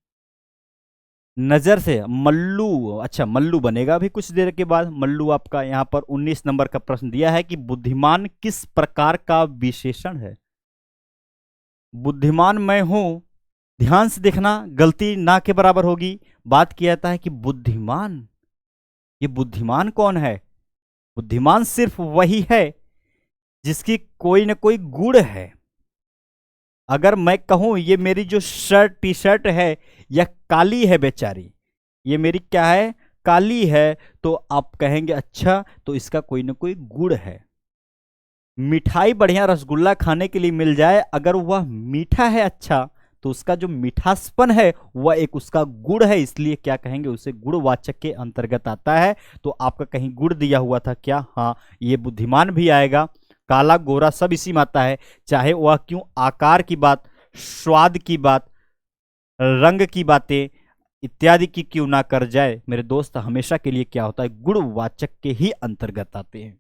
नजर से मल्लू, अच्छा मल्लू बनेगा अभी कुछ देर के बाद। मल्लू आपका यहां पर 19 नंबर का प्रश्न दिया है कि बुद्धिमान किस प्रकार का विशेषण है। बुद्धिमान मैं हूं, ध्यान से देखना, गलती ना के बराबर होगी। बात किया जाता है कि बुद्धिमान, ये बुद्धिमान कौन है? बुद्धिमान सिर्फ वही है जिसकी कोई ना कोई गुण है। अगर मैं कहूं ये मेरी जो टी शर्ट है यह काली है बेचारी, ये मेरी क्या है, काली है, तो आप कहेंगे अच्छा तो इसका कोई ना कोई गुण है। मिठाई बढ़िया रसगुल्ला खाने के लिए मिल जाए, अगर वह मीठा है अच्छा, तो उसका जो मीठासपन है वह एक उसका गुण है, इसलिए क्या कहेंगे, उसे गुणवाचक के अंतर्गत आता है। तो आपका कहीं गुण दिया हुआ था क्या? हाँ, ये बुद्धिमान भी आएगा। काला गोरा सब इसी में आता है, चाहे वह क्यों आकार की बात, स्वाद की बात, रंग की बातें इत्यादि की क्यों ना कर जाए मेरे दोस्त, हमेशा के लिए क्या होता है, गुणवाचक के ही अंतर्गत आते हैं।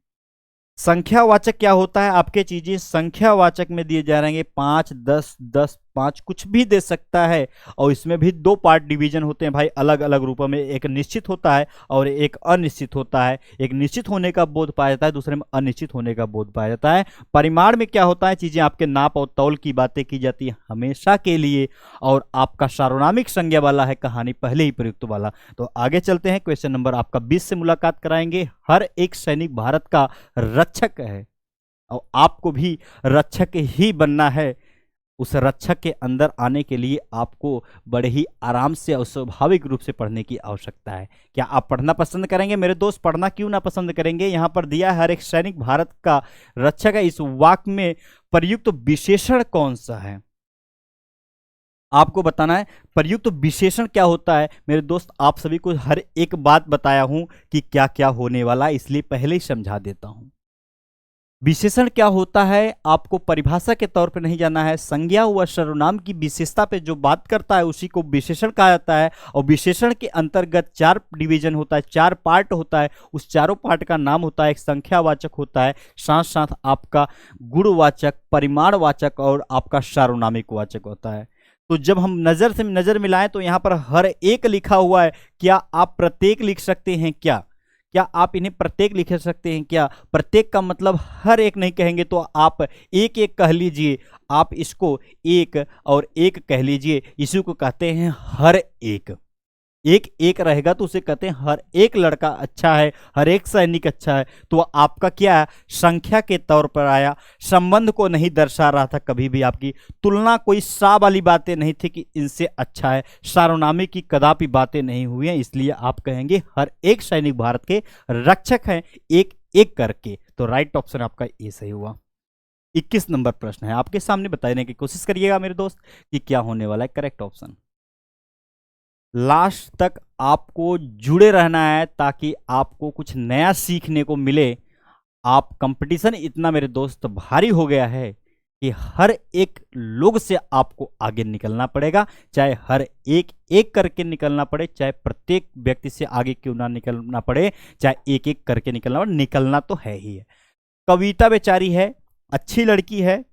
संख्यावाचक क्या होता है? आपके चीजें संख्यावाचक में दिए जा रहे हैं 5, 10, 10, 5 कुछ भी दे सकता है। और इसमें भी दो पार्ट डिवीजन होते हैं भाई, अलग अलग रूपों में। एक निश्चित होता है और एक अनिश्चित होता है। एक निश्चित होने का बोध पाया जाता है, दूसरे में अनिश्चित होने का बोध पाया जाता है। परिमाण में क्या होता है, चीजें आपके नाप और तौल की बातें की जाती है हमेशा के लिए। और आपका सार्वनामिक संज्ञा वाला है कहानी पहले ही प्रयुक्त वाला। तो आगे चलते हैं, क्वेश्चन नंबर आपका 20 से मुलाकात कराएंगे। हर एक सैनिक भारत का रक्षक है और आपको भी रक्षक ही बनना है। उस रक्षक के अंदर आने के लिए आपको बड़े ही आराम से और स्वाभाविक रूप से पढ़ने की आवश्यकता है। क्या आप पढ़ना पसंद करेंगे मेरे दोस्त? पढ़ना क्यों ना पसंद करेंगे? यहां पर दिया है हर एक सैनिक भारत का रक्षक है। इस वाक्य में प्रयुक्त विशेषण कौन सा है आपको बताना है। प्रयुक्त विशेषण क्या होता है मेरे दोस्त, आप सभी को हर एक बात बताया हूं कि क्या क्या होने वाला है, इसलिए पहले ही समझा देता हूं। विशेषण क्या होता है आपको परिभाषा के तौर पे नहीं जाना है, संज्ञा व सर्वनाम की विशेषता पे जो बात करता है उसी को विशेषण कहा जाता है। और विशेषण के अंतर्गत 4 डिवीजन होता है, 4 पार्ट होता है। उस चारों पार्ट का नाम होता है, एक संख्यावाचक होता है, साथ साथ आपका गुणवाचक, परिमाणवाचक और आपका सार्वनामिक वाचक होता है। तो जब हम नजर से नजर मिलाएं तो यहां पर हर एक लिखा हुआ है, क्या आप प्रत्येक लिख सकते हैं? क्या आप इन्हें प्रत्येक लिख सकते हैं? क्या प्रत्येक का मतलब हर एक नहीं कहेंगे तो आप एक एक कह लीजिए, आप इसको एक और एक कह लीजिए, इसी को कहते हैं हर एक। एक एक रहेगा तो उसे कहते हैं हर एक लड़का अच्छा है, हर एक सैनिक अच्छा है। तो आपका क्या है, संख्या के तौर पर आया, संबंध को नहीं दर्शा रहा था कभी भी। आपकी तुलना कोई सा वाली बातें नहीं थी कि इनसे अच्छा है, सार्वनामिक की कदापि बातें नहीं हुई हैं, इसलिए आप कहेंगे हर एक सैनिक भारत के रक्षक हैं, एक एक करके। तो राइट ऑप्शन आपका ये सही हुआ। 21 नंबर प्रश्न है आपके सामने, बताने की कोशिश करिएगा मेरे दोस्त कि क्या होने वाला है करेक्ट ऑप्शन। लास्ट तक आपको जुड़े रहना है ताकि आपको कुछ नया सीखने को मिले। आप कंपटीशन इतना मेरे दोस्त भारी हो गया है कि हर एक लोग से आपको आगे निकलना पड़ेगा, चाहे हर एक एक करके निकलना पड़े, चाहे प्रत्येक व्यक्ति से आगे क्यों ना निकलना पड़े, चाहे एक एक करके निकलना पड़े, निकलना तो है ही है। कविता बेचारी है, अच्छी लड़की है,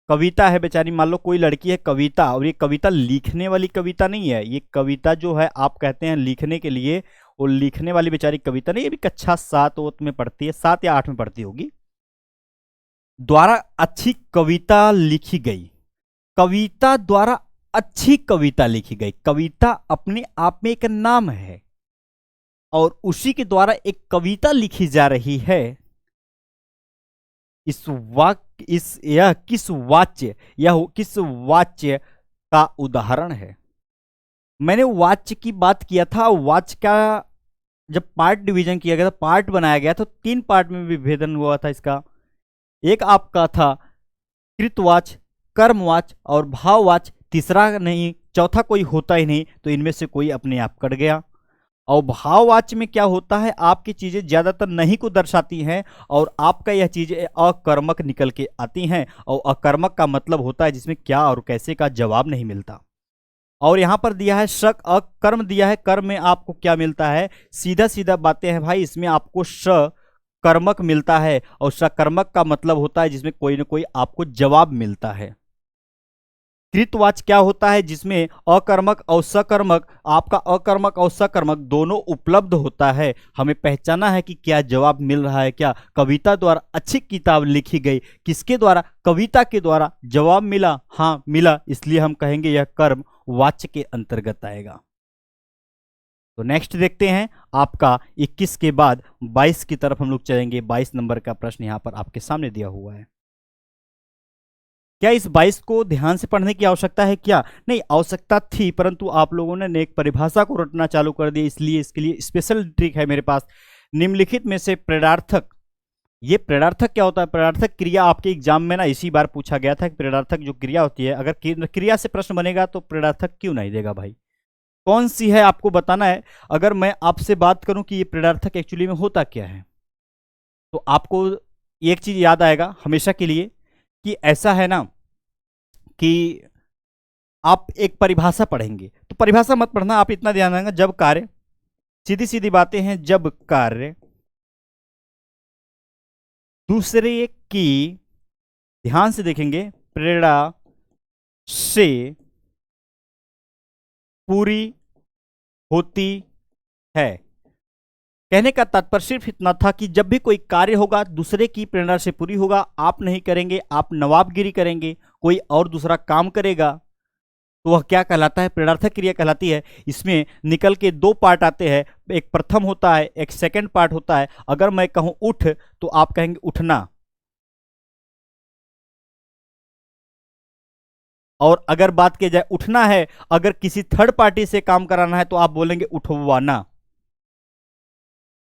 कविता है बेचारी, मान लो कोई लड़की है कविता, और ये कविता लिखने वाली कविता नहीं है, ये कविता जो है आप कहते हैं लिखने के लिए, और लिखने वाली बेचारी कविता नहीं, ये भी कक्षा 7 में पढ़ती है, 7 या 8 में पढ़ती होगी, द्वारा अच्छी कविता लिखी गई, कविता द्वारा अच्छी कविता लिखी गई। कविता अपने आप में एक नाम है और उसी के द्वारा एक कविता लिखी जा रही है। यह किस वाच्य का उदाहरण है? मैंने वाच्य की बात किया था। वाच्य का जब पार्ट डिवीजन किया गया था, पार्ट बनाया गया तो 3 पार्ट में विभेदन हुआ था इसका। एक आपका था कृतवाच्य, कर्मवाच्य और भाववाच्य, तीसरा नहीं, चौथा कोई होता ही नहीं, तो इनमें से कोई अपने आप कट गया। और भाववाच्य में क्या होता है, आपकी चीजें ज्यादातर नहीं को दर्शाती हैं और आपका यह चीजें अकर्मक निकल के आती हैं, और अकर्मक का मतलब होता है जिसमें क्या और कैसे का जवाब नहीं मिलता। और यहां पर दिया है शक अकर्म दिया है, कर्म में आपको क्या मिलता है, सीधा सीधा बातें हैं भाई, इसमें आपको सकर्मक मिलता है, और सकर्मक का मतलब होता है जिसमें कोई ना कोई आपको जवाब मिलता है। कृतवाच्य क्या होता है, जिसमें अकर्मक और सकर्मक, आपका अकर्मक और सकर्मक दोनों उपलब्ध होता है। हमें पहचाना है कि क्या जवाब मिल रहा है, क्या कविता द्वारा अच्छी किताब लिखी गई, किसके द्वारा, कविता के द्वारा जवाब मिला, हाँ मिला, इसलिए हम कहेंगे यह कर्म वाच्य के अंतर्गत आएगा। तो नेक्स्ट देखते हैं, आपका 21 के बाद 22 की तरफ हम लोग चलेंगे। 22 नंबर का प्रश्न यहां पर आपके सामने दिया हुआ है। क्या इस 22 को ध्यान से पढ़ने की आवश्यकता है? क्या नहीं, आवश्यकता थी, परंतु आप लोगों ने एक परिभाषा को रटना चालू कर दिया, इसलिए इसके लिए स्पेशल ट्रिक है मेरे पास। निम्नलिखित में से प्रेरणार्थक, ये प्रेरणार्थक क्या होता है? प्रेरणार्थक क्रिया आपके एग्जाम में ना इसी बार पूछा गया था कि प्रेरणार्थक जो क्रिया होती है, अगर क्रिया से प्रश्न बनेगा तो प्रेरणार्थक क्यों नहीं देगा भाई, कौन सी है आपको बताना है। अगर मैं आपसे बात करूं कि ये प्रेरणार्थक एक्चुअली में होता क्या है, तो आपको एक चीज याद आएगा हमेशा के लिए कि ऐसा है ना कि आप एक परिभाषा पढ़ेंगे, तो परिभाषा मत पढ़ना, आप इतना ध्यान रखना, जब कार्य, सीधी सीधी बातें हैं, जब कार्य दूसरे की, ध्यान से देखेंगे, प्रेरणा से पूरी होती है। कहने का तात्पर्य सिर्फ इतना था कि जब भी कोई कार्य होगा दूसरे की प्रेरणा से पूरी होगा, आप नहीं करेंगे, आप नवाबगिरी करेंगे, कोई और दूसरा काम करेगा, तो वह क्या कहलाता है? प्रेरणार्थक क्रिया कहलाती है। इसमें निकल के 2 पार्ट आते हैं, एक प्रथम होता है, एक सेकंड पार्ट होता है। अगर मैं कहूं उठ, तो आप कहेंगे उठना, और अगर बात की जाए उठना है, अगर किसी थर्ड पार्टी से काम कराना है तो आप बोलेंगे उठवाना।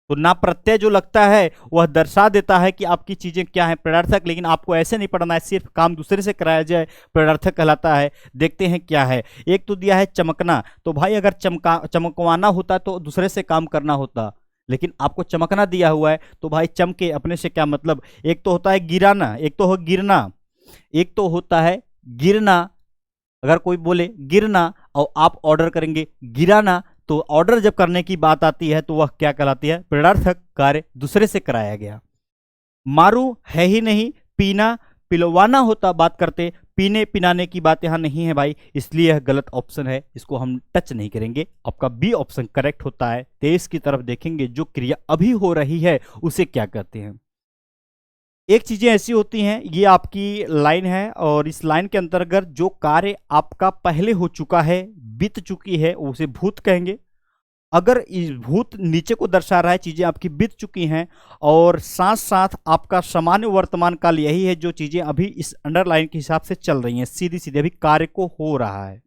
तो ना प्रत्यय जो लगता है वह दर्शा देता है कि आपकी चीजें क्या है, प्रेरणार्थक। लेकिन आपको ऐसे नहीं पढ़ना है, सिर्फ काम दूसरे से कराया जाए, प्रेरणार्थक कहलाता है। देखते हैं क्या है। एक तो दिया है चमकना, तो भाई अगर चमकवाना होता तो दूसरे से काम करना होता, लेकिन आपको चमकना दिया हुआ है, तो भाई चमके अपने से क्या मतलब। एक तो होता है गिराना, एक तो हो गिरना, एक तो होता है गिरना। अगर कोई बोले गिरना और आप ऑर्डर करेंगे गिराना, तो ऑर्डर जब करने की बात आती है तो वह क्या कहलाती है? प्रेरणार्थक कार्य दूसरे से कराया गया। मारू है ही नहीं, पीना पिलवाना होता बात करते, पीने पिनाने की बात यहां नहीं है भाई, इसलिए यह गलत ऑप्शन है, इसको हम टच नहीं करेंगे। आपका बी ऑप्शन करेक्ट होता है। 23 की तरफ देखेंगे, जो क्रिया अभी हो रही है उसे क्या कहते हैं। एक चीजें ऐसी होती हैं, ये आपकी लाइन है और इस लाइन के अंतर्गत जो कार्य आपका पहले हो चुका है, बीत चुकी है, उसे भूत कहेंगे। अगर इस भूत नीचे को दर्शा रहा है, चीजें आपकी बीत चुकी हैं, और साथ साथ आपका सामान्य वर्तमान काल यही है, जो चीजें अभी इस अंडरलाइन के हिसाब से चल रही हैं, सीधी सीधी अभी कार्य को हो रहा है।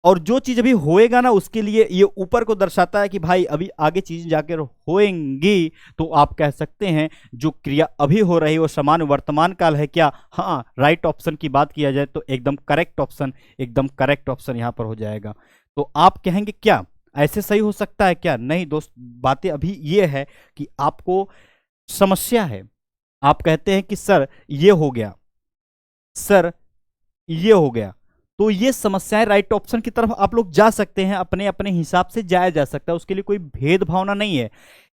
और जो चीज अभी होएगा ना, उसके लिए ये ऊपर को दर्शाता है कि भाई अभी आगे चीजें जाकर होएंगी। तो आप कह सकते हैं जो क्रिया अभी हो रही है वो समान वर्तमान काल है क्या? हाँ, राइट ऑप्शन की बात किया जाए तो एकदम करेक्ट ऑप्शन, एकदम करेक्ट ऑप्शन यहां पर हो जाएगा। तो आप कहेंगे क्या ऐसे सही हो सकता है क्या? नहीं दोस्त, बातें अभी ये है कि आपको समस्या है। आप कहते हैं कि सर ये हो गया, सर ये हो गया, तो ये समस्याएं राइट ऑप्शन की तरफ आप लोग जा सकते हैं, अपने अपने हिसाब से जाया जा सकता है, उसके लिए कोई भेदभावना नहीं है।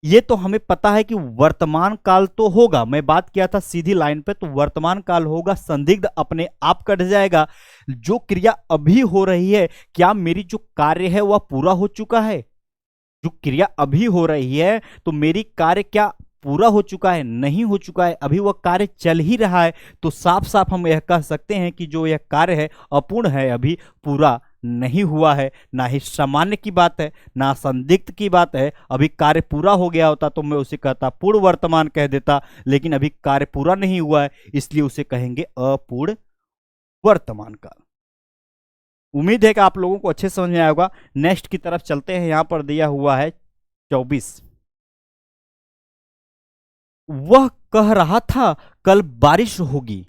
ये तो हमें पता है कि वर्तमान काल तो होगा, मैं बात किया था सीधी लाइन पे, तो वर्तमान काल होगा, संदिग्ध अपने आप कट जाएगा। जो क्रिया अभी हो रही है, क्या मेरी जो कार्य है वह पूरा हो चुका है? जो क्रिया अभी हो रही है तो मेरी कार्य क्या पूरा हो चुका है? नहीं हो चुका है, अभी वह कार्य चल ही रहा है। तो साफ साफ हम यह कह सकते हैं कि जो यह कार्य है अपूर्ण है, अभी पूरा नहीं हुआ है। ना ही सामान्य की बात है, ना संदिग्ध की बात है। अभी कार्य पूरा हो गया होता तो मैं उसे कहता पूर्ण वर्तमान कह देता, लेकिन अभी कार्य पूरा नहीं हुआ है, इसलिए उसे कहेंगे अपूर्ण वर्तमान काल। उम्मीद है कि आप लोगों को अच्छे समझ में आया होगा। नेक्स्ट की तरफ चलते हैं। यहां पर दिया हुआ है 24। वह कह रहा था कल बारिश होगी।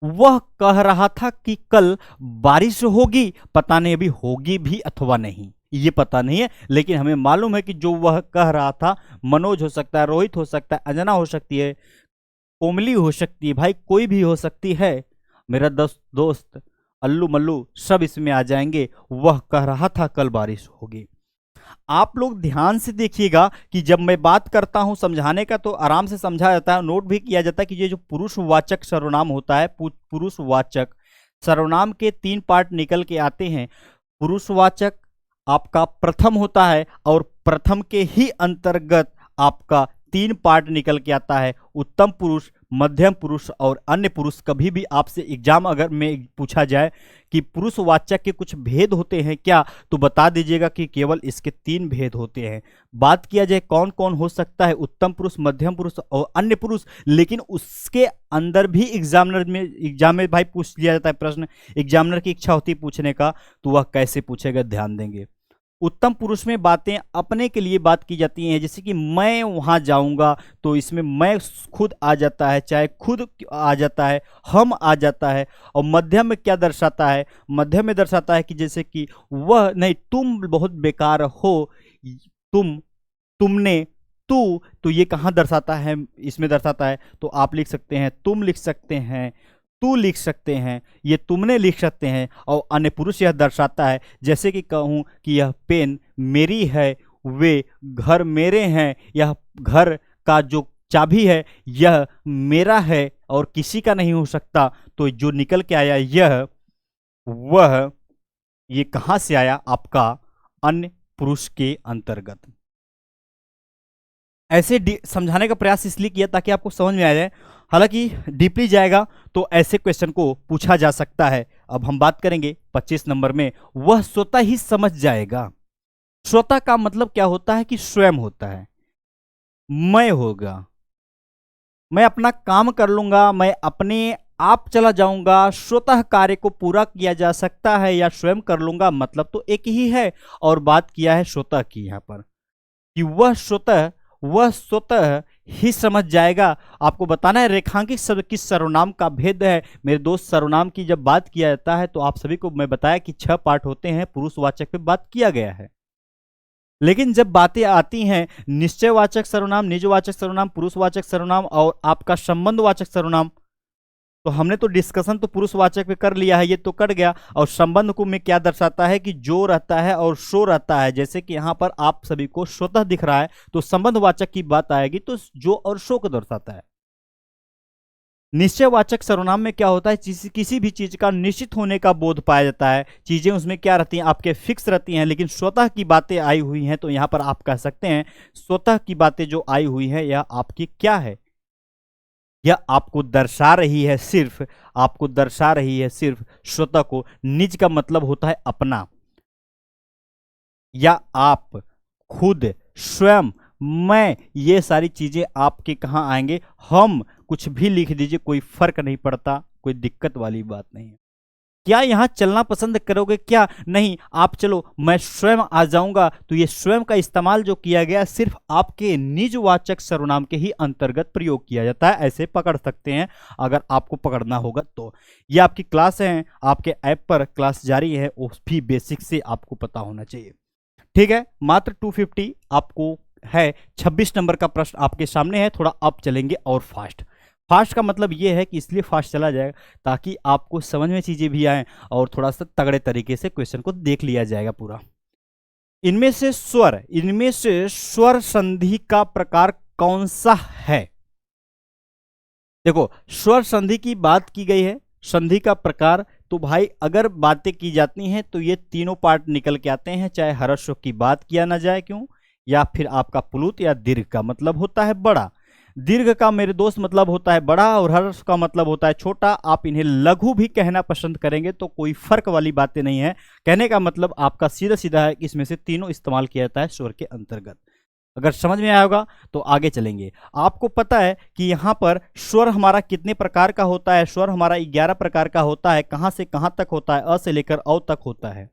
वह कह रहा था कि कल बारिश होगी, पता नहीं अभी होगी भी अथवा नहीं, ये पता नहीं है, लेकिन हमें मालूम है कि जो वह कह रहा था, मनोज हो सकता है, रोहित हो सकता है, अंजना हो सकती है, कोमली हो सकती है, भाई कोई भी हो सकती है, मेरा दोस्त अल्लू मल्लू सब इसमें आ जाएंगे। वह कह रहा था कल बारिश होगी। आप लोग ध्यान से देखिएगा कि जब मैं बात करता हूं समझाने का तो आराम से समझा जाता है, नोट भी किया जाता है कि ये जो पुरुषवाचक सर्वनाम होता है, पुरुषवाचक सर्वनाम के 3 पार्ट निकल के आते हैं। पुरुषवाचक आपका प्रथम होता है और प्रथम के ही अंतर्गत आपका 3 पार्ट निकल के आता है, उत्तम पुरुष, मध्यम पुरुष और अन्य पुरुष। कभी भी आपसे एग्जाम अगर में पूछा जाए कि पुरुषवाचक के कुछ भेद होते हैं क्या, तो बता दीजिएगा कि केवल इसके 3 भेद होते हैं। बात किया जाए कौन कौन हो सकता है, उत्तम पुरुष, मध्यम पुरुष और अन्य पुरुष, लेकिन उसके अंदर भी एग्जाम में भाई पूछ लिया जाता है प्रश्न, एग्जामिनर की इच्छा होती है पूछने का, तो वह कैसे पूछेगा ध्यान देंगे। उत्तम पुरुष में बातें अपने के लिए बात की जाती हैं, जैसे कि मैं वहां जाऊंगा, तो इसमें मैं खुद आ जाता है, चाहे खुद आ जाता है, हम आ जाता है। और मध्यम में क्या दर्शाता है? मध्यम में दर्शाता है कि जैसे कि वह नहीं, तुम बहुत बेकार हो, तुम, तुमने, तू, तो ये कहाँ दर्शाता है? इसमें दर्शाता है। तो आप लिख सकते हैं, तुम लिख सकते हैं, तू लिख सकते हैं, ये तुमने लिख सकते हैं। और अन्य पुरुष यह दर्शाता है, जैसे कि कहूं कि यह पेन मेरी है, वे घर मेरे हैं, यह घर का जो चाबी है यह मेरा है और किसी का नहीं हो सकता। तो जो निकल के आया यह, वह, ये कहां से आया? आपका अन्य पुरुष के अंतर्गत। ऐसे समझाने का प्रयास इसलिए किया ताकि आपको समझ में आ जाए। हालांकि डीपली जाएगा तो ऐसे क्वेश्चन को पूछा जा सकता है। अब हम बात करेंगे 25 नंबर में, वह स्वतः ही समझ जाएगा। स्वतः का मतलब क्या होता है? कि स्वयं होता है, मैं होगा, मैं अपना काम कर लूंगा, मैं अपने आप चला जाऊंगा। स्वतः कार्य को पूरा किया जा सकता है या स्वयं कर लूंगा, मतलब तो एक ही है। और बात किया है स्वतः की यहां पर कि वह स्वतः ही समझ जाएगा। आपको बताना है रेखांकित शब्द किस सर्वनाम का भेद है। मेरे दोस्त, सर्वनाम की जब बात किया जाता है तो आप सभी को मैं बताया कि 6 पार्ट होते हैं, पुरुषवाचक पे बात किया गया है। लेकिन जब बातें आती हैं निश्चयवाचक सर्वनाम, निजवाचक सर्वनाम, पुरुषवाचक सर्वनाम और आपका संबंधवाचक सर्वनाम, तो हमने तो डिस्कशन तो पुरुषवाचक पे कर लिया है, ये तो कट गया। और संबंध को में क्या दर्शाता है? कि जो रहता है और सो रहता है। जैसे कि यहां पर आप सभी को स्वतः दिख रहा है, तो संबंधवाचक की बात आएगी तो जो और सो को दर्शाता है। निश्चयवाचक सर्वनाम में क्या होता है? किसी भी चीज का निश्चित होने का बोध पाया जाता है, चीजें उसमें क्या रहती हैं? आपके फिक्स रहती हैं। लेकिन स्वतः की बातें आई हुई हैं, तो यहां पर आप कह सकते हैं स्वतः की बातें जो आई हुई हैं यह आपकी क्या है? यह आपको दर्शा रही है, सिर्फ आपको दर्शा रही है सिर्फ स्वतः को। निज का मतलब होता है अपना, या आप, खुद, स्वयं, मैं, ये सारी चीजें आपके कहां आएंगे? हम। कुछ भी लिख दीजिए, कोई फर्क नहीं पड़ता, कोई दिक्कत वाली बात नहीं है। क्या यहां चलना पसंद करोगे? क्या नहीं, आप चलो मैं स्वयं आ जाऊंगा, तो ये स्वयं का इस्तेमाल जो किया गया सिर्फ आपके निजवाचक सर्वनाम के ही अंतर्गत प्रयोग किया जाता है। ऐसे पकड़ सकते हैं अगर आपको पकड़ना होगा तो। ये आपकी क्लास है, आपके ऐप पर क्लास जारी है, उस भी बेसिक से आपको पता होना चाहिए। ठीक है, मात्र 250 आपको है। 26 नंबर का प्रश्न आपके सामने है। थोड़ा अप चलेंगे और फास्ट। फास्ट का मतलब ये है कि इसलिए फास्ट चला जाएगा ताकि आपको समझ में चीजें भी आए और थोड़ा सा तगड़े तरीके से क्वेश्चन को देख लिया जाएगा पूरा। इनमें से स्वर संधि का प्रकार कौन सा है? देखो, स्वर संधि की बात की गई है, संधि का प्रकार, तो भाई अगर बातें की जाती हैं तो ये तीनों पार्ट निकल के आते हैं, चाहे ह्रस्व की बात किया ना जाए क्यों, या फिर आपका प्लुत या दीर्घ का मतलब होता है बड़ा। दीर्घ का मेरे दोस्त मतलब होता है बड़ा और ह्रस्व का मतलब होता है छोटा। आप इन्हें लघु भी कहना पसंद करेंगे तो कोई फर्क वाली बातें नहीं है। कहने का मतलब आपका सीधा सीधा है कि इसमें से तीनों इस्तेमाल किया जाता है स्वर के अंतर्गत। अगर समझ में आया होगा तो आगे चलेंगे। आपको पता है कि यहाँ पर स्वर हमारा कितने प्रकार का होता है? स्वर हमारा 11 प्रकार का होता है। कहाँ से कहाँ तक होता है? अ से लेकर औ तक होता है।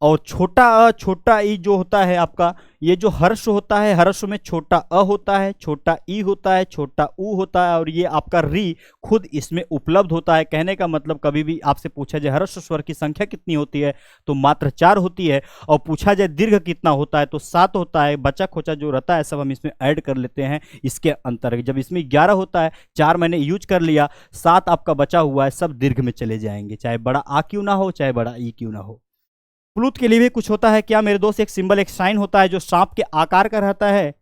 और छोटा अ छोटा ई जो होता है आपका, ये जो हर्ष होता है, हर्ष में छोटा अ होता है, छोटा ई होता है, छोटा ऊ होता है, और ये आपका री खुद इसमें उपलब्ध होता है। कहने का मतलब कभी भी आपसे पूछा जाए हर्ष स्वर की संख्या कितनी होती है तो मात्र 4 होती है, और पूछा जाए दीर्घ कितना होता है तो 7 होता है। बचा खोचा जो रहता है सब हम इसमें ऐड कर लेते हैं इसके अंतर्गत। जब इसमें 11 होता है, 4 मैंने यूज कर लिया, 7 आपका बचा हुआ है, सब दीर्घ में चले जाएंगे, चाहे बड़ा आ क्यों ना हो, चाहे बड़ा ई क्यों ना हो। प्लूत के लिए भी कुछ होता है क्या मेरे दोस्त? एक सिंबल, एक साइन होता है जो सांप के आकार का रहता है,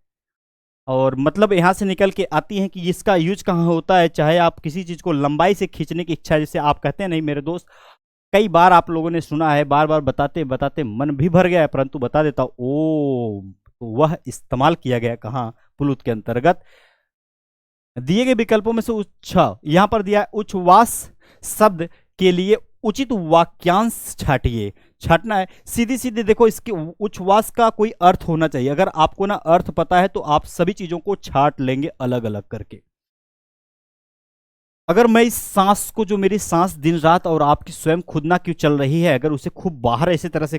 और मतलब यहां से निकल के आती है कि इसका यूज कहाँ होता है। चाहे आप किसी चीज को लंबाई से खींचने की इच्छा, जैसे आप कहते हैं नहीं मेरे दोस्त, कई बार आप लोगों ने सुना है, बार बार बताते बताते मन भी भर गया है, परंतु बता देता हूं, ओ तो वह इस्तेमाल किया गया कहाँ? प्लूत के अंतर्गत। दिए गए विकल्पों में से यहां पर दिया है उच्छ्वास शब्द के लिए उचित वाक्यांश छाटिए। छाटना है सीधी सीधी। देखो, इसके उच्छ्वास का कोई अर्थ होना चाहिए। अगर आपको ना अर्थ पता है तो आप सभी चीजों को छाट लेंगे अलग अलग करके। अगर मैं इस सांस को, जो मेरी सांस दिन रात और आपकी स्वयं खुद ना क्यों चल रही है, अगर उसे खूब बाहर ऐसी तरह से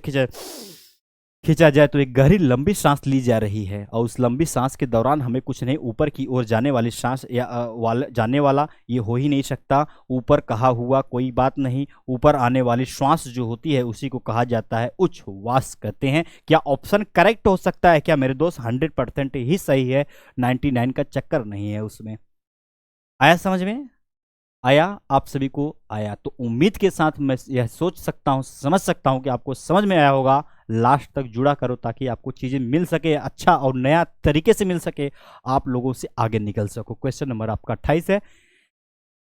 खींचा जाए तो एक गहरी लंबी सांस ली जा रही है, और उस लंबी सांस के दौरान हमें कुछ नहीं, ऊपर की ओर जाने वाली सांस या जाने वाला ये हो ही नहीं सकता। ऊपर कहा हुआ कोई बात नहीं, ऊपर आने वाली श्वास जो होती है उसी को कहा जाता है उच्छ्वास कहते हैं। क्या ऑप्शन करेक्ट हो सकता है क्या मेरे दोस्त? 100% ही सही है, 99 का चक्कर नहीं है उसमें। आया समझ में? आया? आप सभी को आया तो उम्मीद के साथ मैं यह सोच सकता हूं, समझ सकता हूं कि आपको समझ में आया होगा। लास्ट तक जुड़ा करो ताकि आपको चीजें मिल सके, अच्छा और नया तरीके से मिल सके, आप लोगों से आगे निकल सको। क्वेश्चन नंबर आपका 28 है,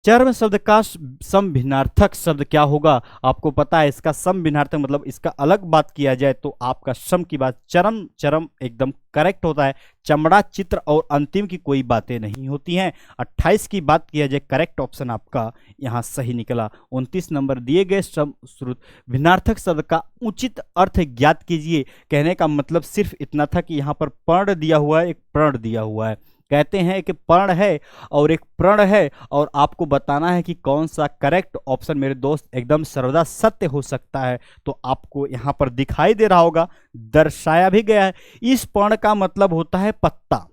चर्म शब्द का समभिन्नार्थक शब्द क्या होगा? आपको पता है इसका समभिन्नार्थक मतलब, इसका अलग बात किया जाए तो आपका सम की बात, चरम चरम एकदम करेक्ट होता है। चमड़ा, चित्र और अंतिम की कोई बातें नहीं होती हैं। 28 की बात किया जाए, करेक्ट ऑप्शन आपका यहाँ सही निकला। 29 नंबर, दिए गए सम श्रुत भिन्नार्थक शब्द का उचित अर्थ ज्ञात कीजिए। कहने का मतलब सिर्फ इतना था कि यहाँ पर पर्ण दिया हुआ है, एक प्रण दिया हुआ है। कहते हैं कि पर्ण है और एक प्रण है, और आपको बताना है कि कौन सा करेक्ट ऑप्शन मेरे दोस्त एकदम सर्वदा सत्य हो सकता है। तो आपको यहां पर दिखाई दे रहा होगा, दर्शाया भी गया है। इस पर्ण का मतलब होता है पत्ता।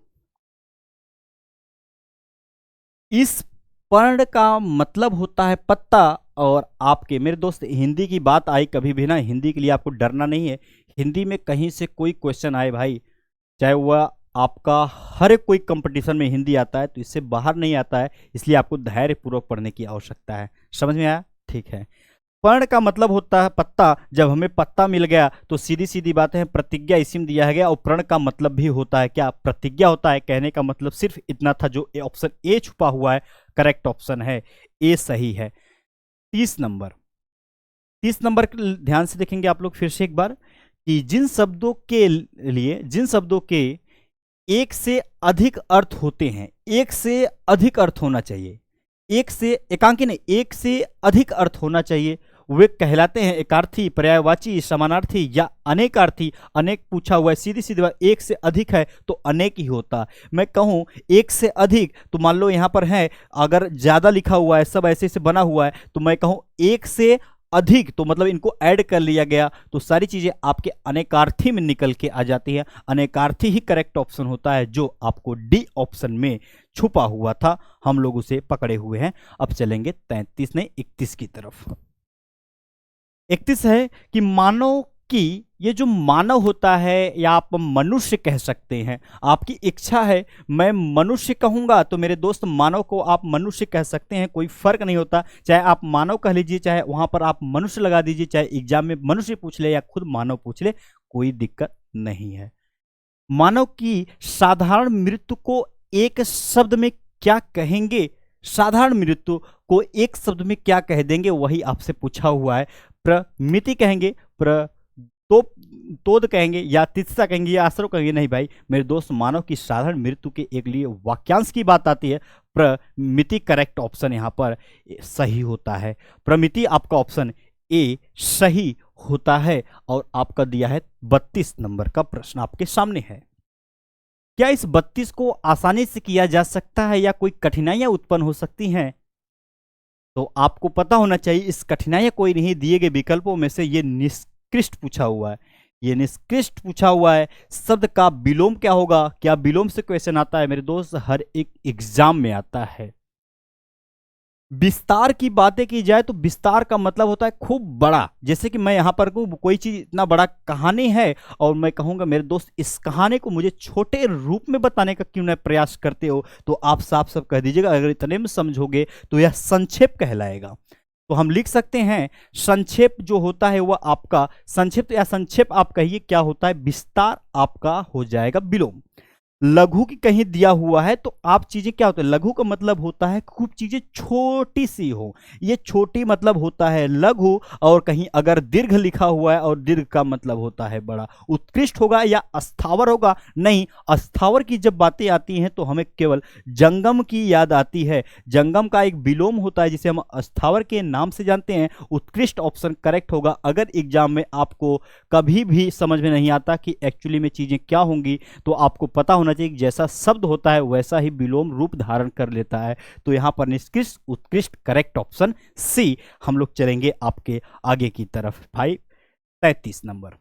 इस पर्ण का मतलब होता है पत्ता। और आपके मेरे दोस्त हिंदी की बात आई कभी भी ना, हिंदी के लिए आपको डरना नहीं है। हिंदी में कहीं से कोई क्वेश्चन आए भाई, चाहे वह आपका हर एक कोई कंपटीशन में हिंदी आता है तो इससे बाहर नहीं आता है, इसलिए आपको धैर्यपूर्वक पढ़ने की आवश्यकता है। समझ में आया? ठीक है। पर्ण का मतलब होता है पत्ता। जब हमें पत्ता मिल गया तो सीधी सीधी बातें हैं, प्रतिज्ञा इसी में दिया गया, और प्रण का मतलब भी होता है क्या? प्रतिज्ञा होता है। कहने का मतलब सिर्फ इतना था, जो ऑप्शन ए छुपा हुआ है करेक्ट ऑप्शन है, ए सही है। 30 नंबर, 30 नंबर ध्यान से देखेंगे आप लोग फिर से एक बार, कि जिन शब्दों के लिए, जिन शब्दों के एक से अधिक अर्थ होते हैं, एक से अधिक अर्थ होना चाहिए, एक से एकांकी नहीं, एक से अधिक अर्थ होना चाहिए, वे कहलाते हैं एकार्थी, पर्यायवाची, समानार्थी या अनेकार्थी। अनेक पूछा हुआ है, सीधी सीधी बात, एक से अधिक है तो अनेक ही होता। मैं कहूं एक से अधिक तो मान लो यहां पर है, अगर ज्यादा लिखा हुआ है, सब ऐसे से बना हुआ है, तो मैं कहूं एक से अधिक तो मतलब इनको ऐड कर लिया गया, तो सारी चीजें आपके अनेकार्थी में निकल के आ जाती है। अनेकार्थी ही करेक्ट ऑप्शन होता है, जो आपको डी ऑप्शन में छुपा हुआ था, हम लोग उसे पकड़े हुए हैं। अब चलेंगे 33 नहीं 31 की तरफ। 31 है कि मानव कि ये जो मानव होता है या आप मनुष्य कह सकते हैं, आपकी इच्छा है मैं मनुष्य कहूँगा तो मेरे दोस्त मानव को आप मनुष्य कह सकते हैं, कोई फर्क नहीं होता। चाहे आप मानव कह लीजिए, चाहे वहाँ पर आप मनुष्य लगा दीजिए, चाहे एग्जाम में मनुष्य पूछ ले या खुद मानव पूछ ले, कोई दिक्कत नहीं है। मानव की साधारण मृत्यु को एक शब्द में क्या कहेंगे, साधारण मृत्यु को एक शब्द में क्या कह देंगे, वही आपसे पूछा हुआ है। प्रमिति कहेंगे, तोद कहेंगे, या तित्सा कहेंगे, या आश्रय कहेंगे? नहीं भाई मेरे दोस्त, मानव की साधारण मृत्यु के एक लिए वाक्यांश की बात आती है, प्रमिति करेक्ट ऑप्शन यहाँ पर सही होता है। प्रमिति आपका ऑप्शन ए सही होता है। और आपका दिया है 32 नंबर का प्रश्न आपके सामने है। क्या इस 32 को आसानी से किया जा सकता है या कोई कठिनाइयां उत्पन्न हो सकती हैं? तो आपको पता होना चाहिए इस कठिनाइयां कोई नहीं, दिए गए विकल्पों में से ये निष्कृष्ट पूछा हुआ है। ये निष्कृष्ट पूछा हुआ है। शब्द का विलोम क्या होगा? क्या विलोम से क्वेश्चन आता है मेरे दोस्त? हर एक एग्जाम में आता है। विस्तार की बातें की जाए तो विस्तार का मतलब होता है खूब बड़ा। जैसे कि मैं यहाँ पर कोई चीज इतना बड़ा कहानी है और मैं कहूँगा मेरे दोस्त इस कहानी को मुझे छोटे रूप में बताने का क्यों ना प्रयास करते हो, तो आप साफ साफ कह दीजिएगा। अगर इतने में समझोगे तो यह संक्षेप कहलाएगा। तो हम लिख सकते हैं संक्षेप जो होता है वह आपका संक्षिप्त या संक्षेप आप कहिए क्या होता है, विस्तार आपका हो जाएगा विलोम। लघु की कहीं दिया हुआ है तो आप चीजें क्या होता है, लघु का मतलब होता है खूब चीजें छोटी सी हो, ये छोटी मतलब होता है लघु। और कहीं अगर दीर्घ लिखा हुआ है और दीर्घ का मतलब होता है बड़ा। उत्कृष्ट होगा या अस्थावर होगा? नहीं, अस्थावर की जब बातें आती हैं तो हमें केवल जंगम की याद आती है। जंगम का एक विलोम होता है जिसे हम अस्थावर के नाम से जानते हैं। उत्कृष्ट ऑप्शन करेक्ट होगा। अगर एग्जाम में आपको कभी भी समझ में नहीं आता कि एक्चुअली में चीजें क्या होंगी तो आपको पता होना चाहिए कि जैसा शब्द होता है वैसा ही विलोम रूप धारण कर लेता है। तो यहां पर निष्कृष्ट उत्कृष्ट करेक्ट ऑप्शन सी। हम लोग चलेंगे आपके आगे की तरफ भाई। 33 नंबर,